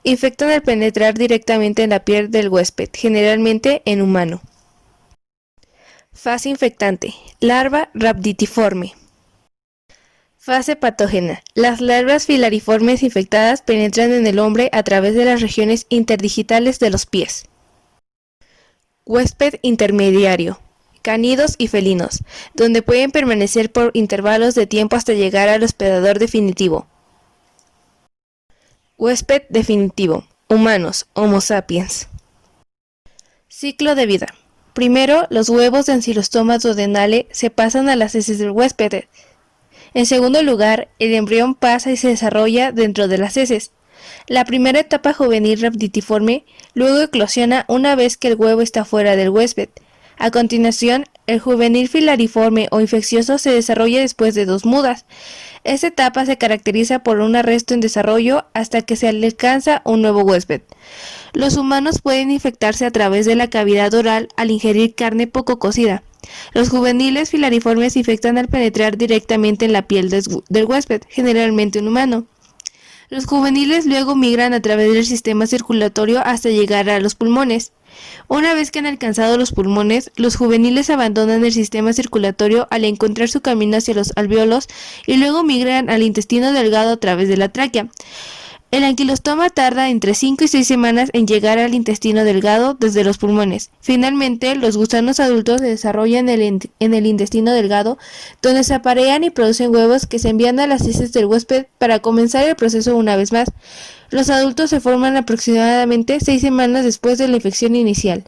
Infectan al penetrar directamente en la piel del huésped, generalmente en humano. Fase infectante: larva rhabditiforme. Fase patógena: las larvas filariformes infectadas penetran en el hombre a través de las regiones interdigitales de los pies. Huésped intermediario: cánidos y felinos, donde pueden permanecer por intervalos de tiempo hasta llegar al hospedador definitivo. Huésped definitivo: humanos, Homo sapiens. Ciclo de vida: primero, los huevos de Ancilostoma duodenale se pasan a las heces del huésped. En segundo lugar, el embrión pasa y se desarrolla dentro de las heces. La primera etapa juvenil rhabditiforme luego eclosiona una vez que el huevo está fuera del huésped. A continuación, el juvenil filariforme o infeccioso se desarrolla después de 2 mudas. Esta etapa se caracteriza por un arresto en desarrollo hasta que se alcanza un nuevo huésped. Los humanos pueden infectarse a través de la cavidad oral al ingerir carne poco cocida. Los juveniles filariformes se infectan al penetrar directamente en la piel del huésped, generalmente un humano. Los juveniles luego migran a través del sistema circulatorio hasta llegar a los pulmones. Una vez que han alcanzado los pulmones, los juveniles abandonan el sistema circulatorio al encontrar su camino hacia los alvéolos y luego migran al intestino delgado a través de la tráquea. El anquilostoma tarda entre 5 y 6 semanas en llegar al intestino delgado desde los pulmones. Finalmente, los gusanos adultos se desarrollan en el intestino delgado, donde se aparean y producen huevos que se envían a las heces del huésped para comenzar el proceso una vez más. Los adultos se forman aproximadamente 6 semanas después de la infección inicial.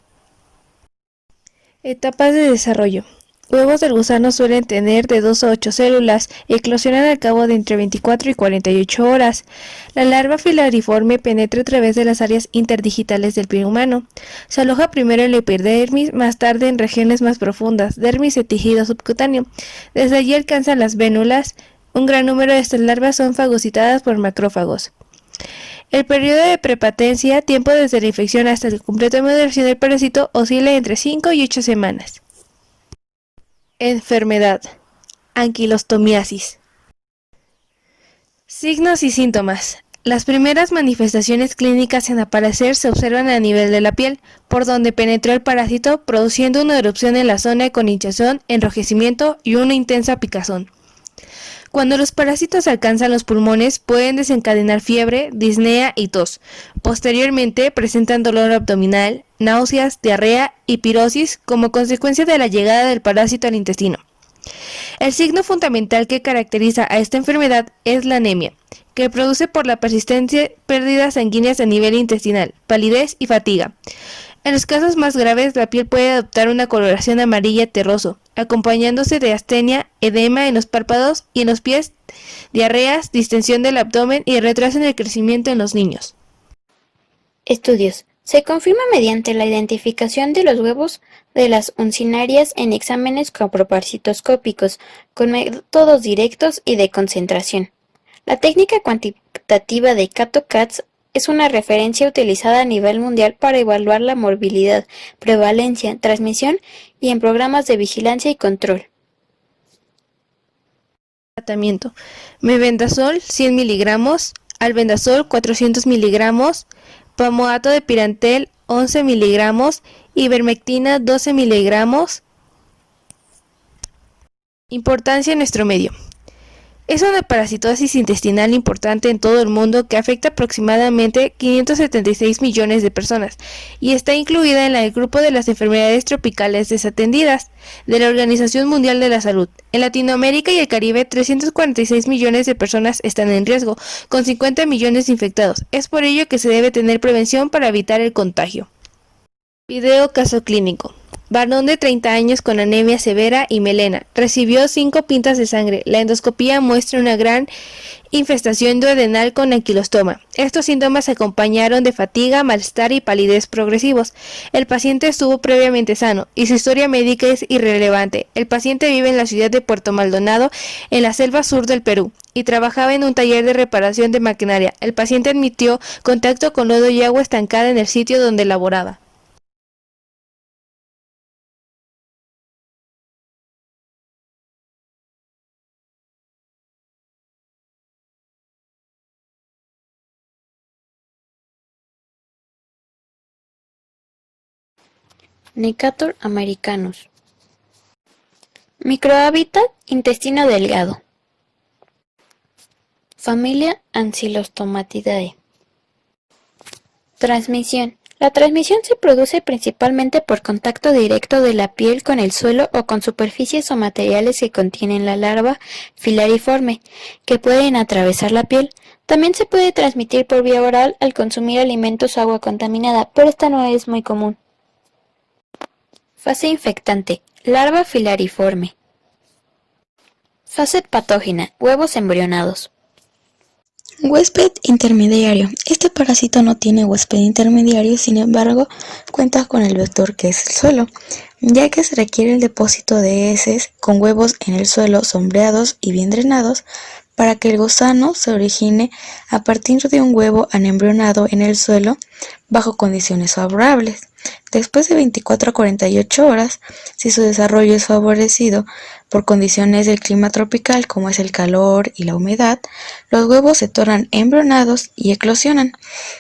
Etapas de desarrollo. Huevos del gusano suelen tener de 2 a 8 células, eclosionan al cabo de entre 24 y 48 horas. La larva filariforme penetra a través de las áreas interdigitales del pie humano. Se aloja primero en la epidermis, más tarde en regiones más profundas, dermis y tejido subcutáneo. Desde allí alcanzan las vénulas. Un gran número de estas larvas son fagocitadas por macrófagos. El periodo de prepatencia, tiempo desde la infección hasta la completa maduración del parásito, oscila entre 5 y 8 semanas. Enfermedad. Anquilostomiasis. Signos y síntomas. Las primeras manifestaciones clínicas en aparecer se observan a nivel de la piel, por donde penetró el parásito, produciendo una erupción en la zona con hinchazón, enrojecimiento y una intensa picazón. Cuando los parásitos alcanzan los pulmones, pueden desencadenar fiebre, disnea y tos. Posteriormente, presentan dolor abdominal, náuseas, diarrea y pirosis como consecuencia de la llegada del parásito al intestino. El signo fundamental que caracteriza a esta enfermedad es la anemia, que produce por la persistente pérdidas sanguíneas a nivel intestinal, palidez y fatiga. En los casos más graves, la piel puede adoptar una coloración amarilla terroso, acompañándose de astenia, edema en los párpados y en los pies, diarreas, distensión del abdomen y retraso en el crecimiento en los niños. Estudios. Se confirma mediante la identificación de los huevos de las uncinarias en exámenes coproparasitoscópicos con métodos directos y de concentración. La técnica cuantitativa de Kato-Katz es una referencia utilizada a nivel mundial para evaluar la morbilidad, prevalencia, transmisión y en programas de vigilancia y control. Tratamiento. Mebendazol 100 miligramos, albendazol 400 miligramos, palmoato de pirantel 11 miligramos, ivermectina 12 miligramos. Importancia en nuestro medio. Es una parasitosis intestinal importante en todo el mundo que afecta aproximadamente 576 millones de personas y está incluida en el grupo de las enfermedades tropicales desatendidas de la Organización Mundial de la Salud. En Latinoamérica y el Caribe, 346 millones de personas están en riesgo, con 50 millones infectados. Es por ello que se debe tener prevención para evitar el contagio. Video caso clínico. Varón de 30 años con anemia severa y melena. Recibió 5 pintas de sangre. La endoscopía muestra una gran infestación duodenal con anquilostoma. Estos síntomas se acompañaron de fatiga, malestar y palidez progresivos. El paciente estuvo previamente sano y su historia médica es irrelevante. El paciente vive en la ciudad de Puerto Maldonado, en la selva sur del Perú, y trabajaba en un taller de reparación de maquinaria. El paciente admitió contacto con lodo y agua estancada en el sitio donde laboraba. Necator americanus. Microhábitat intestino delgado. Familia Ancylostomatidae. Transmisión. La transmisión se produce principalmente por contacto directo de la piel con el suelo o con superficies o materiales que contienen la larva filariforme, que pueden atravesar la piel. También se puede transmitir por vía oral al consumir alimentos o agua contaminada, pero esta no es muy común. Fase infectante. Larva filariforme. Fase patógena. Huevos embrionados. Huésped intermediario. Este parásito no tiene huésped intermediario, sin embargo, cuenta con el vector que es el suelo, ya que se requiere el depósito de heces con huevos en el suelo sombreados y bien drenados para que el gusano se origine a partir de un huevo anembrionado en el suelo bajo condiciones favorables. Después de 24 a 48 horas, si su desarrollo es favorecido por condiciones del clima tropical como es el calor y la humedad, los huevos se tornan embrionados y eclosionan,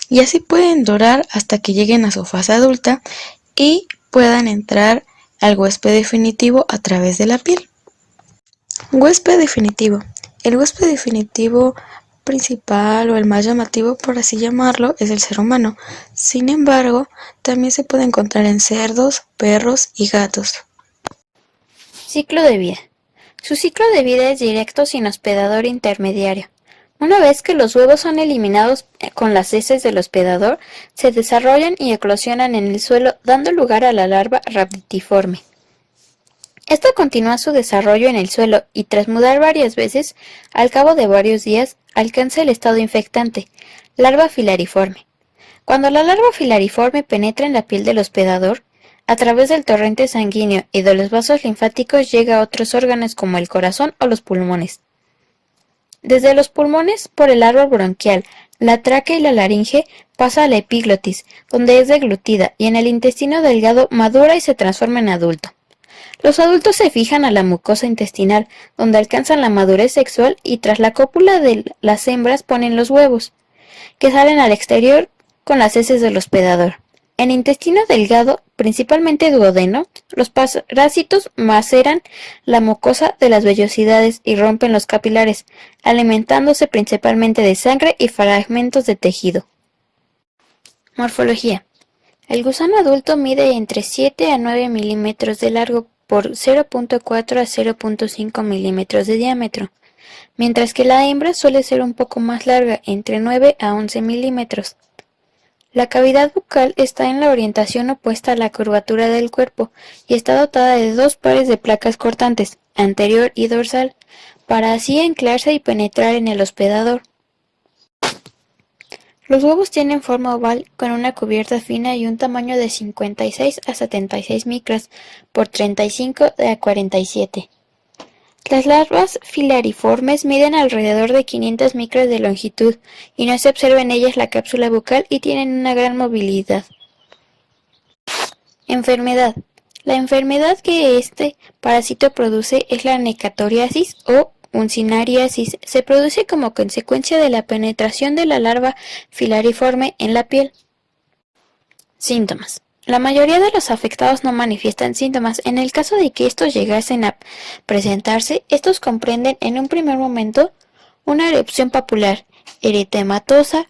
y así pueden durar hasta que lleguen a su fase adulta y puedan entrar al huésped definitivo a través de la piel. Huésped definitivo. El huésped definitivo principal o el más llamativo, por así llamarlo, es el ser humano. Sin embargo, también se puede encontrar en cerdos, perros y gatos. Ciclo de vida. Su ciclo de vida es directo sin hospedador intermediario. Una vez que los huevos son eliminados con las heces del hospedador, se desarrollan y eclosionan en el suelo, dando lugar a la larva rhabditiforme. Esta continúa su desarrollo en el suelo y tras mudar varias veces, al cabo de varios días, alcanza el estado infectante, larva filariforme. Cuando la larva filariforme penetra en la piel del hospedador, a través del torrente sanguíneo y de los vasos linfáticos llega a otros órganos como el corazón o los pulmones. Desde los pulmones por el árbol bronquial, la tráquea y la laringe pasa a la epiglotis, donde es deglutida y en el intestino delgado madura y se transforma en adulto. Los adultos se fijan a la mucosa intestinal, donde alcanzan la madurez sexual y tras la cópula de las hembras ponen los huevos, que salen al exterior con las heces del hospedador. En intestino delgado, principalmente duodeno, los parásitos maceran la mucosa de las vellosidades y rompen los capilares, alimentándose principalmente de sangre y fragmentos de tejido. Morfología. El gusano adulto mide entre 7 a 9 milímetros de largo por 0.4 a 0.5 milímetros de diámetro, mientras que la hembra suele ser un poco más larga, entre 9 a 11 milímetros. La cavidad bucal está en la orientación opuesta a la curvatura del cuerpo y está dotada de 2 pares de placas cortantes, anterior y dorsal, para así anclarse y penetrar en el hospedador. Los huevos tienen forma oval con una cubierta fina y un tamaño de 56 a 76 micras por 35 a 47. Las larvas filariformes miden alrededor de 500 micras de longitud y no se observa en ellas la cápsula bucal y tienen una gran movilidad. Enfermedad. La enfermedad que este parásito produce es la necatoriasis o uncinariasis. Se produce como consecuencia de la penetración de la larva filariforme en la piel. Síntomas. La mayoría de los afectados no manifiestan síntomas. En el caso de que estos llegasen a presentarse, estos comprenden en un primer momento una erupción papular, eritematosa,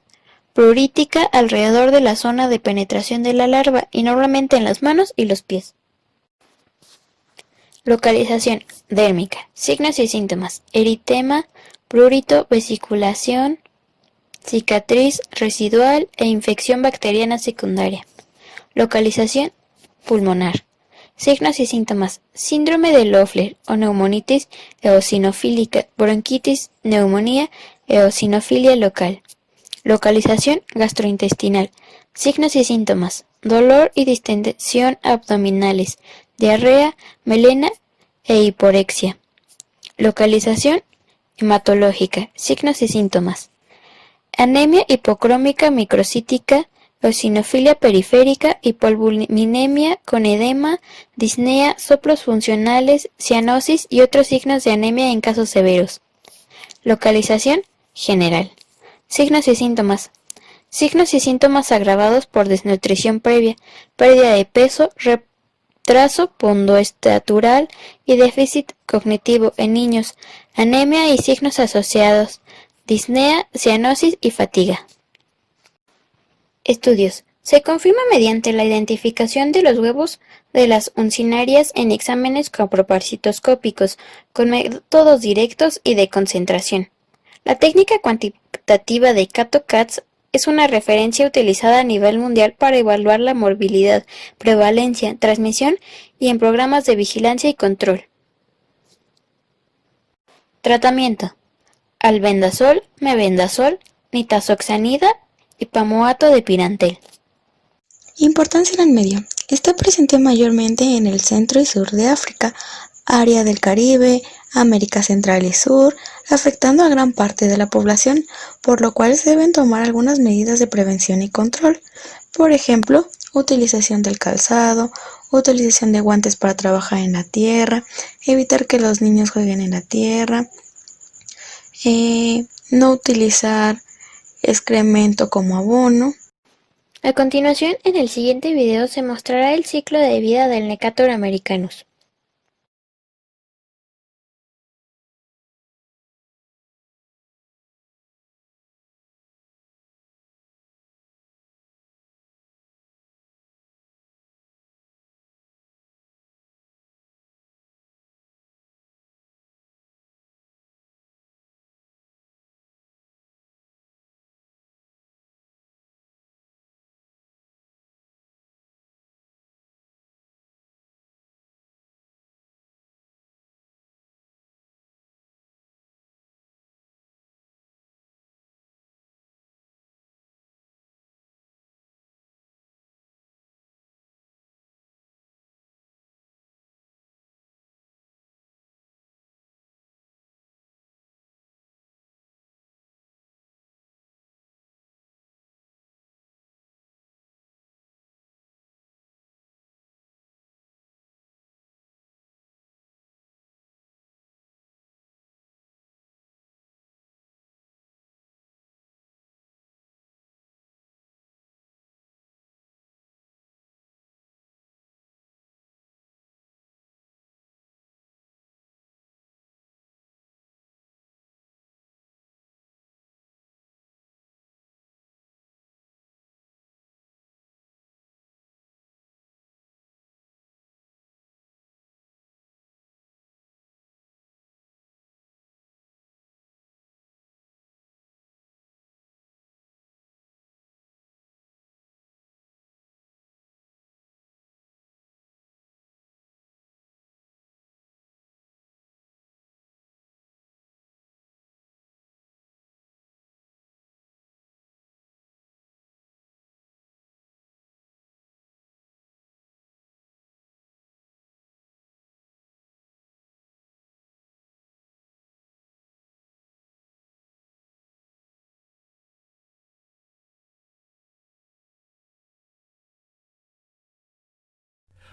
plurítica alrededor de la zona de penetración de la larva y normalmente en las manos y los pies. Localización dérmica. Signos y síntomas. Eritema, prurito, vesiculación, cicatriz residual e infección bacteriana secundaria. Localización pulmonar. Signos y síntomas. Síndrome de Loeffler o neumonitis eosinofílica, bronquitis, neumonía, eosinofilia local. Localización gastrointestinal. Signos y síntomas. Dolor y distensión abdominales, diarrea, melena e hiporexia. Localización hematológica. Signos y síntomas. Anemia hipocrómica microcítica, eosinofilia periférica, hipoliminemia con edema, disnea, soplos funcionales, cianosis y otros signos de anemia en casos severos. Localización general. Signos y síntomas. Signos y síntomas agravados por desnutrición previa, pérdida de peso, retraso pondoestatural y déficit cognitivo en niños, anemia y signos asociados, disnea, cianosis y fatiga. Estudios. Se confirma mediante la identificación de los huevos de las uncinarias en exámenes coproparasitoscópicos con métodos directos y de concentración. La técnica cuantitativa de Kato-Katz es una referencia utilizada a nivel mundial para evaluar la morbilidad, prevalencia, transmisión y en programas de vigilancia y control. Tratamiento. Albendazol, mebendazol, nitazoxanida y pamoato de pirantel. Importancia en el medio. Está presente mayormente en el centro y sur de África, área del Caribe, América Central y Sur, afectando a gran parte de la población, por lo cual se deben tomar algunas medidas de prevención y control. Por ejemplo, utilización del calzado, utilización de guantes para trabajar en la tierra, evitar que los niños jueguen en la tierra, no utilizar excremento como abono. A continuación, en el siguiente video se mostrará el ciclo de vida del Necator americanus.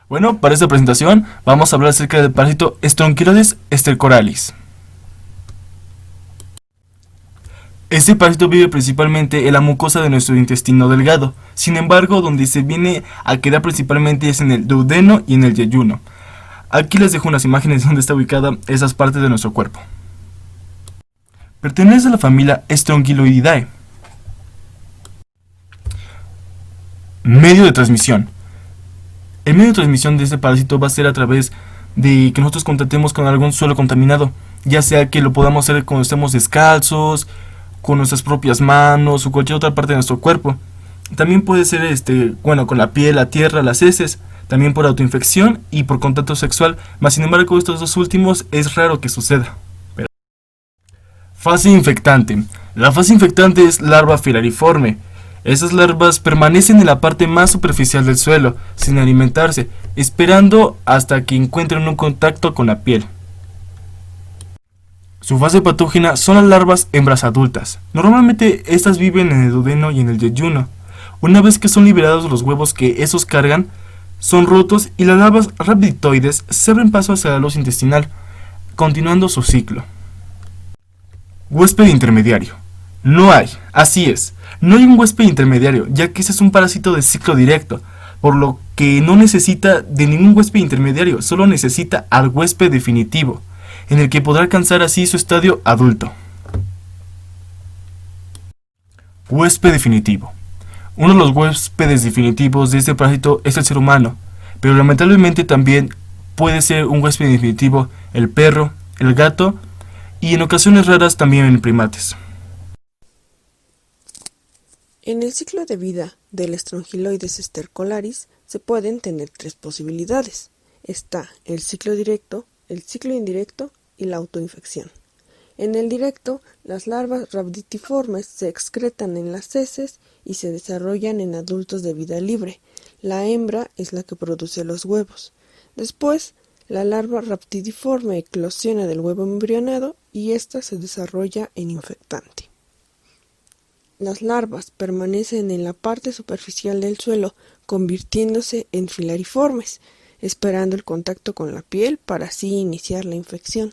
Bueno, para esta presentación vamos a hablar acerca del parásito Strongyloides stercoralis. Este parásito vive principalmente en la mucosa de nuestro intestino delgado. Sin embargo, donde se viene a quedar principalmente es en el duodeno y en el yeyuno. Aquí les dejo unas imágenes donde está ubicada esas partes de nuestro cuerpo. Pertenece a la familia Strongyloididae. Medio de transmisión. El medio de transmisión de este parásito va a ser a través de que nosotros contactemos con algún suelo contaminado, ya sea que lo podamos hacer cuando estemos descalzos, con nuestras propias manos o cualquier otra parte de nuestro cuerpo. También puede ser con la piel, la tierra, las heces, también por autoinfección y por contacto sexual, mas sin embargo estos dos últimos es raro que suceda. Fase infectante. La fase infectante es larva filariforme. Esas larvas permanecen en la parte más superficial del suelo, sin alimentarse, esperando hasta que encuentren un contacto con la piel. Su fase patógena son las larvas hembras adultas. Normalmente estas viven en el duodeno y en el yeyuno. Una vez que son liberados los huevos que esos cargan, son rotos y las larvas rhabditoides se abren paso hacia la luz intestinal, continuando su ciclo. Huésped intermediario. No hay, así es, no hay un huésped intermediario, ya que ese es un parásito de ciclo directo, por lo que no necesita de ningún huésped intermediario, solo necesita al huésped definitivo, en el que podrá alcanzar así su estadio adulto. Huésped definitivo. Uno de los huéspedes definitivos de este parásito es el ser humano, pero lamentablemente también puede ser un huésped definitivo el perro, el gato y en ocasiones raras también en primates. En el ciclo de vida del Strongyloides stercoralis se pueden tener tres posibilidades. Está el ciclo directo, el ciclo indirecto y la autoinfección. En el directo, las larvas rhabditiformes se excretan en las heces y se desarrollan en adultos de vida libre. La hembra es la que produce los huevos. Después, la larva rhabditiforme eclosiona del huevo embrionado y ésta se desarrolla en infectante. Las larvas permanecen en la parte superficial del suelo, convirtiéndose en filariformes, esperando el contacto con la piel para así iniciar la infección.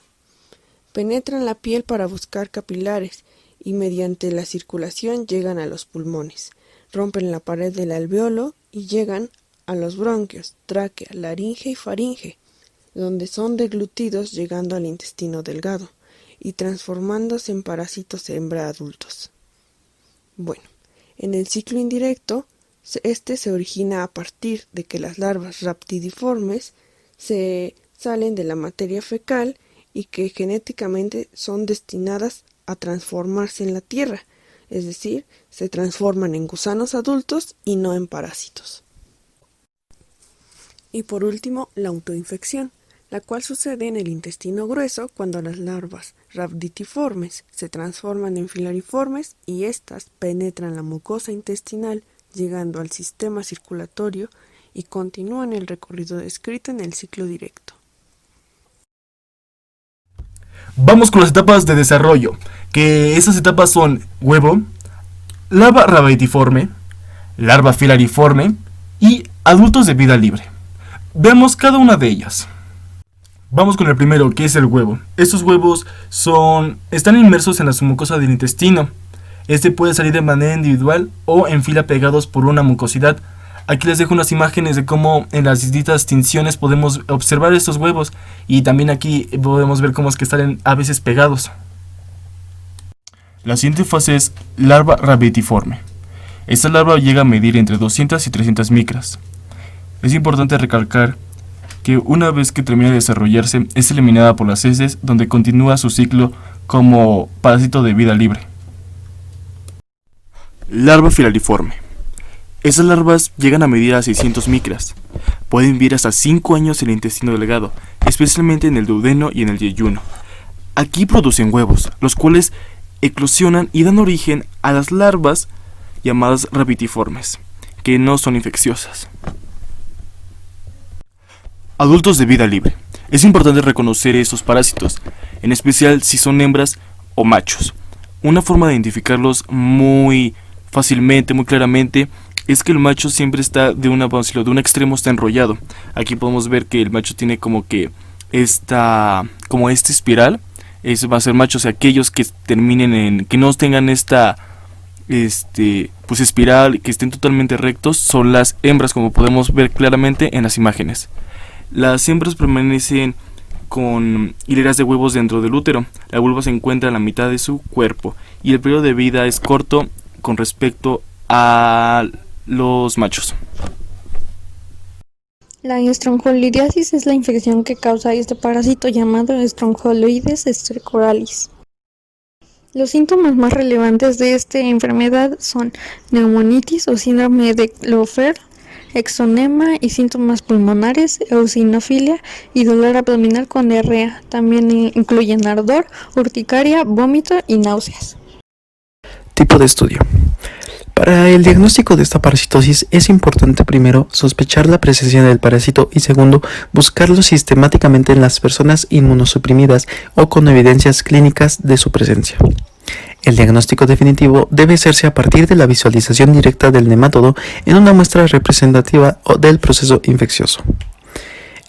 Penetran la piel para buscar capilares y mediante la circulación llegan a los pulmones, rompen la pared del alveolo y llegan a los bronquios, tráquea, laringe y faringe, donde son deglutidos llegando al intestino delgado y transformándose en parásitos hembra adultos. Bueno, en el ciclo indirecto, este se origina a partir de que las larvas rhabditiformes se salen de la materia fecal y que genéticamente son destinadas a transformarse en la tierra, es decir, se transforman en gusanos adultos y no en parásitos. Y por último, la autoinfección, la cual sucede en el intestino grueso cuando las larvas rhabditiformes se transforman en filariformes y éstas penetran la mucosa intestinal llegando al sistema circulatorio y continúan el recorrido descrito en el ciclo directo. Vamos con las etapas de desarrollo, que esas etapas son huevo, larva rhabditiforme, larva filariforme y adultos de vida libre. Veamos cada una de ellas. Vamos con el primero, que es el huevo. Estos huevos están inmersos en la mucosa del intestino. Este puede salir de manera individual o en fila pegados por una mucosidad. Aquí les dejo unas imágenes de cómo en las distintas tinciones podemos observar estos huevos y también aquí podemos ver cómo es que salen a veces pegados. La siguiente fase es larva rhabditiforme. Esta larva llega a medir entre 200 y 300 micras. Es importante recalcar que una vez que termina de desarrollarse es eliminada por las heces, donde continúa su ciclo como parásito de vida libre. Larva filariforme. Esas larvas llegan a medir a 600 micras. Pueden vivir hasta 5 años en el intestino delgado, especialmente en el duodeno y en el yeyuno. Aquí producen huevos, los cuales eclosionan y dan origen a las larvas llamadas rhabditiformes, que no son infecciosas. Adultos de vida libre. Es importante reconocer estos parásitos, en especial si son hembras o machos. Una forma de identificarlos muy fácilmente, muy claramente, es que el macho siempre está de un extremo está enrollado. Aquí podemos ver que el macho tiene como que como esta espiral. Ese va a ser macho. O sea, aquellos que que no tengan esta pues espiral, que estén totalmente rectos, son las hembras, como podemos ver claramente en las imágenes. Las hembras permanecen con hileras de huevos dentro del útero. La vulva se encuentra en la mitad de su cuerpo y el periodo de vida es corto con respecto a los machos. La estronjolidiasis es la infección que causa este parásito llamado Strongyloides stercoralis. Los síntomas más relevantes de esta enfermedad son neumonitis o síndrome de Loeffler, exonema y síntomas pulmonares, eosinofilia y dolor abdominal con diarrea. También incluyen ardor, urticaria, vómito y náuseas. Tipo de estudio. Para el diagnóstico de esta parasitosis es importante primero sospechar la presencia del parásito y segundo buscarlo sistemáticamente en las personas inmunosuprimidas o con evidencias clínicas de su presencia. El diagnóstico definitivo debe hacerse a partir de la visualización directa del nematodo en una muestra representativa del proceso infeccioso.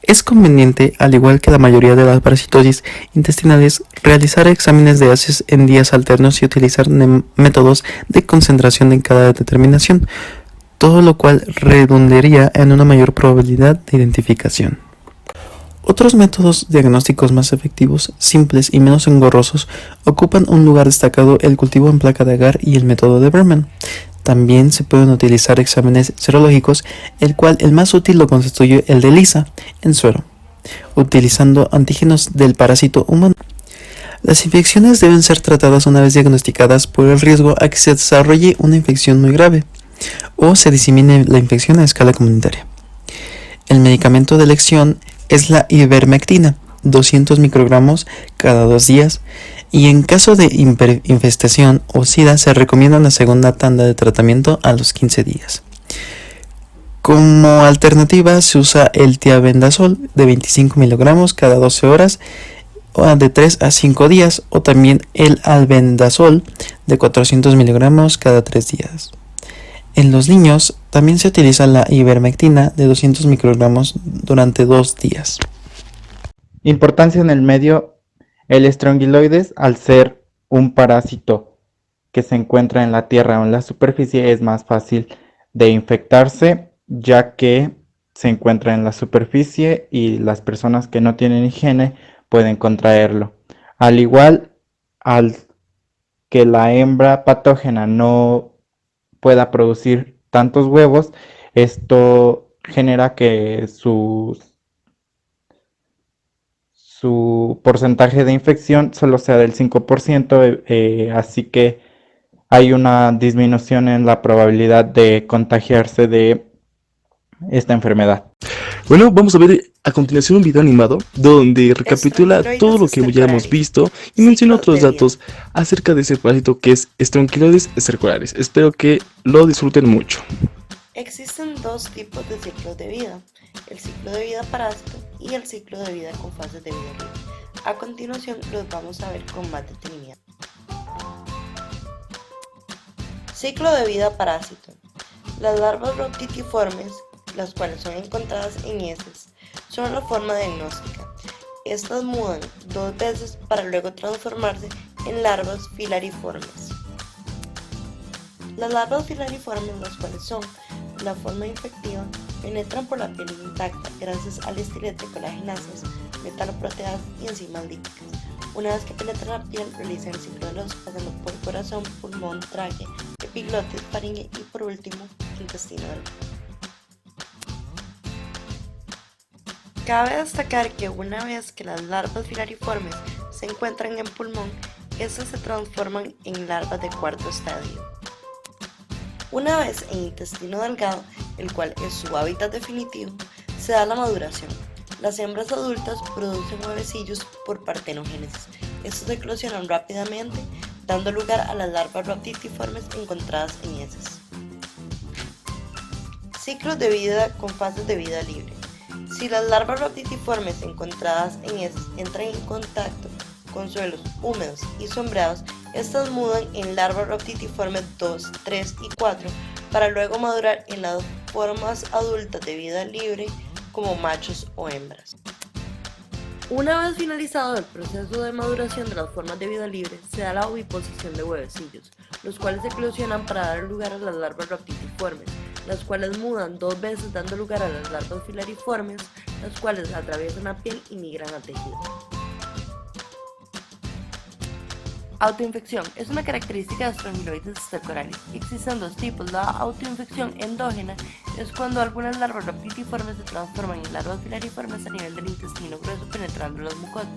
Es conveniente, al igual que la mayoría de las parasitosis intestinales, realizar exámenes de heces en días alternos y utilizar métodos de concentración en cada determinación, todo lo cual redundaría en una mayor probabilidad de identificación. Otros métodos diagnósticos más efectivos, simples y menos engorrosos ocupan un lugar destacado el cultivo en placa de agar y el método de Berman. También se pueden utilizar exámenes serológicos, el cual el más útil lo constituye el de ELISA en suero, utilizando antígenos del parásito humano. Las infecciones deben ser tratadas una vez diagnosticadas por el riesgo a que se desarrolle una infección muy grave o se disemine la infección a escala comunitaria. El medicamento de elección es la ivermectina, 200 microgramos cada 2 días, y en caso de infestación o SIDA se recomienda una segunda tanda de tratamiento a los 15 días. Como alternativa se usa el tiabendazol de 25 miligramos cada 12 horas o de 3 a 5 días o también el albendazol de 400 miligramos cada 3 días. En los niños también se utiliza la ivermectina de 200 microgramos durante 2 días. Importancia en el medio. El estrongyloides, al ser un parásito que se encuentra en la tierra o en la superficie, es más fácil de infectarse, ya que se encuentra en la superficie y las personas que no tienen higiene pueden contraerlo. Al igual, al que la hembra patógena no pueda producir tantos huevos, esto genera que su porcentaje de infección solo sea del 5%, así que hay una disminución en la probabilidad de contagiarse de esta enfermedad. Bueno, vamos a ver a continuación un video animado donde recapitula todo lo que ya hemos visto y menciona otros datos acerca de ese parásito que es Strongyloides stercoralis. Espero que lo disfruten mucho. Existen dos tipos de ciclos de vida, el ciclo de vida parásito y el ciclo de vida con fases de vida libre. A continuación los vamos a ver con más detenimiento. Ciclo de vida parásito. Las larvas rotitiformes, las cuales son encontradas en heces, son la forma diagnóstica. Estas mudan 2 veces para luego transformarse en larvas filariformes. Las larvas filariformes, las cuales son la forma infectiva, penetran por la piel intacta gracias al estilete de colagenasas, metaloproteasas y enzimas lípicas. Una vez que penetran la piel, realizan el ciclo de los pasando por corazón, pulmón, tráquea, epiglotis, faringe y por último, intestino delgado. Cabe destacar que una vez que las larvas filariformes se encuentran en pulmón, estas se transforman en larvas de cuarto estadio. Una vez en intestino delgado, el cual es su hábitat definitivo, se da la maduración. Las hembras adultas producen huevecillos por partenogénesis. Estos eclosionan rápidamente, dando lugar a las larvas rotitiformes encontradas en heces. Ciclos de vida con fases de vida libre. Si las larvas rotitiformes encontradas en heces entran en contacto con suelos húmedos y sombreados, estas mudan en larvas rotitiformes 2, 3 y 4, para luego madurar en las formas adultas de vida libre como machos o hembras. Una vez finalizado el proceso de maduración de las formas de vida libre, se da la oviposición de huevecillos, los cuales eclosionan para dar lugar a las larvas raptitiformes, las cuales mudan 2 veces dando lugar a las larvas filariformes, las cuales atraviesan la piel y migran al tejido. Autoinfección es una característica de estrongiloides estercorales. Existen 2 tipos. La autoinfección endógena es cuando algunas larvas raptitiformes se transforman en larvas filariformes a nivel del intestino grueso penetrando las mucosas,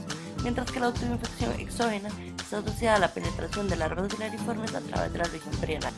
mientras que la autoinfección exógena está asociada a la penetración de larvas filariformes a través de la región perianal.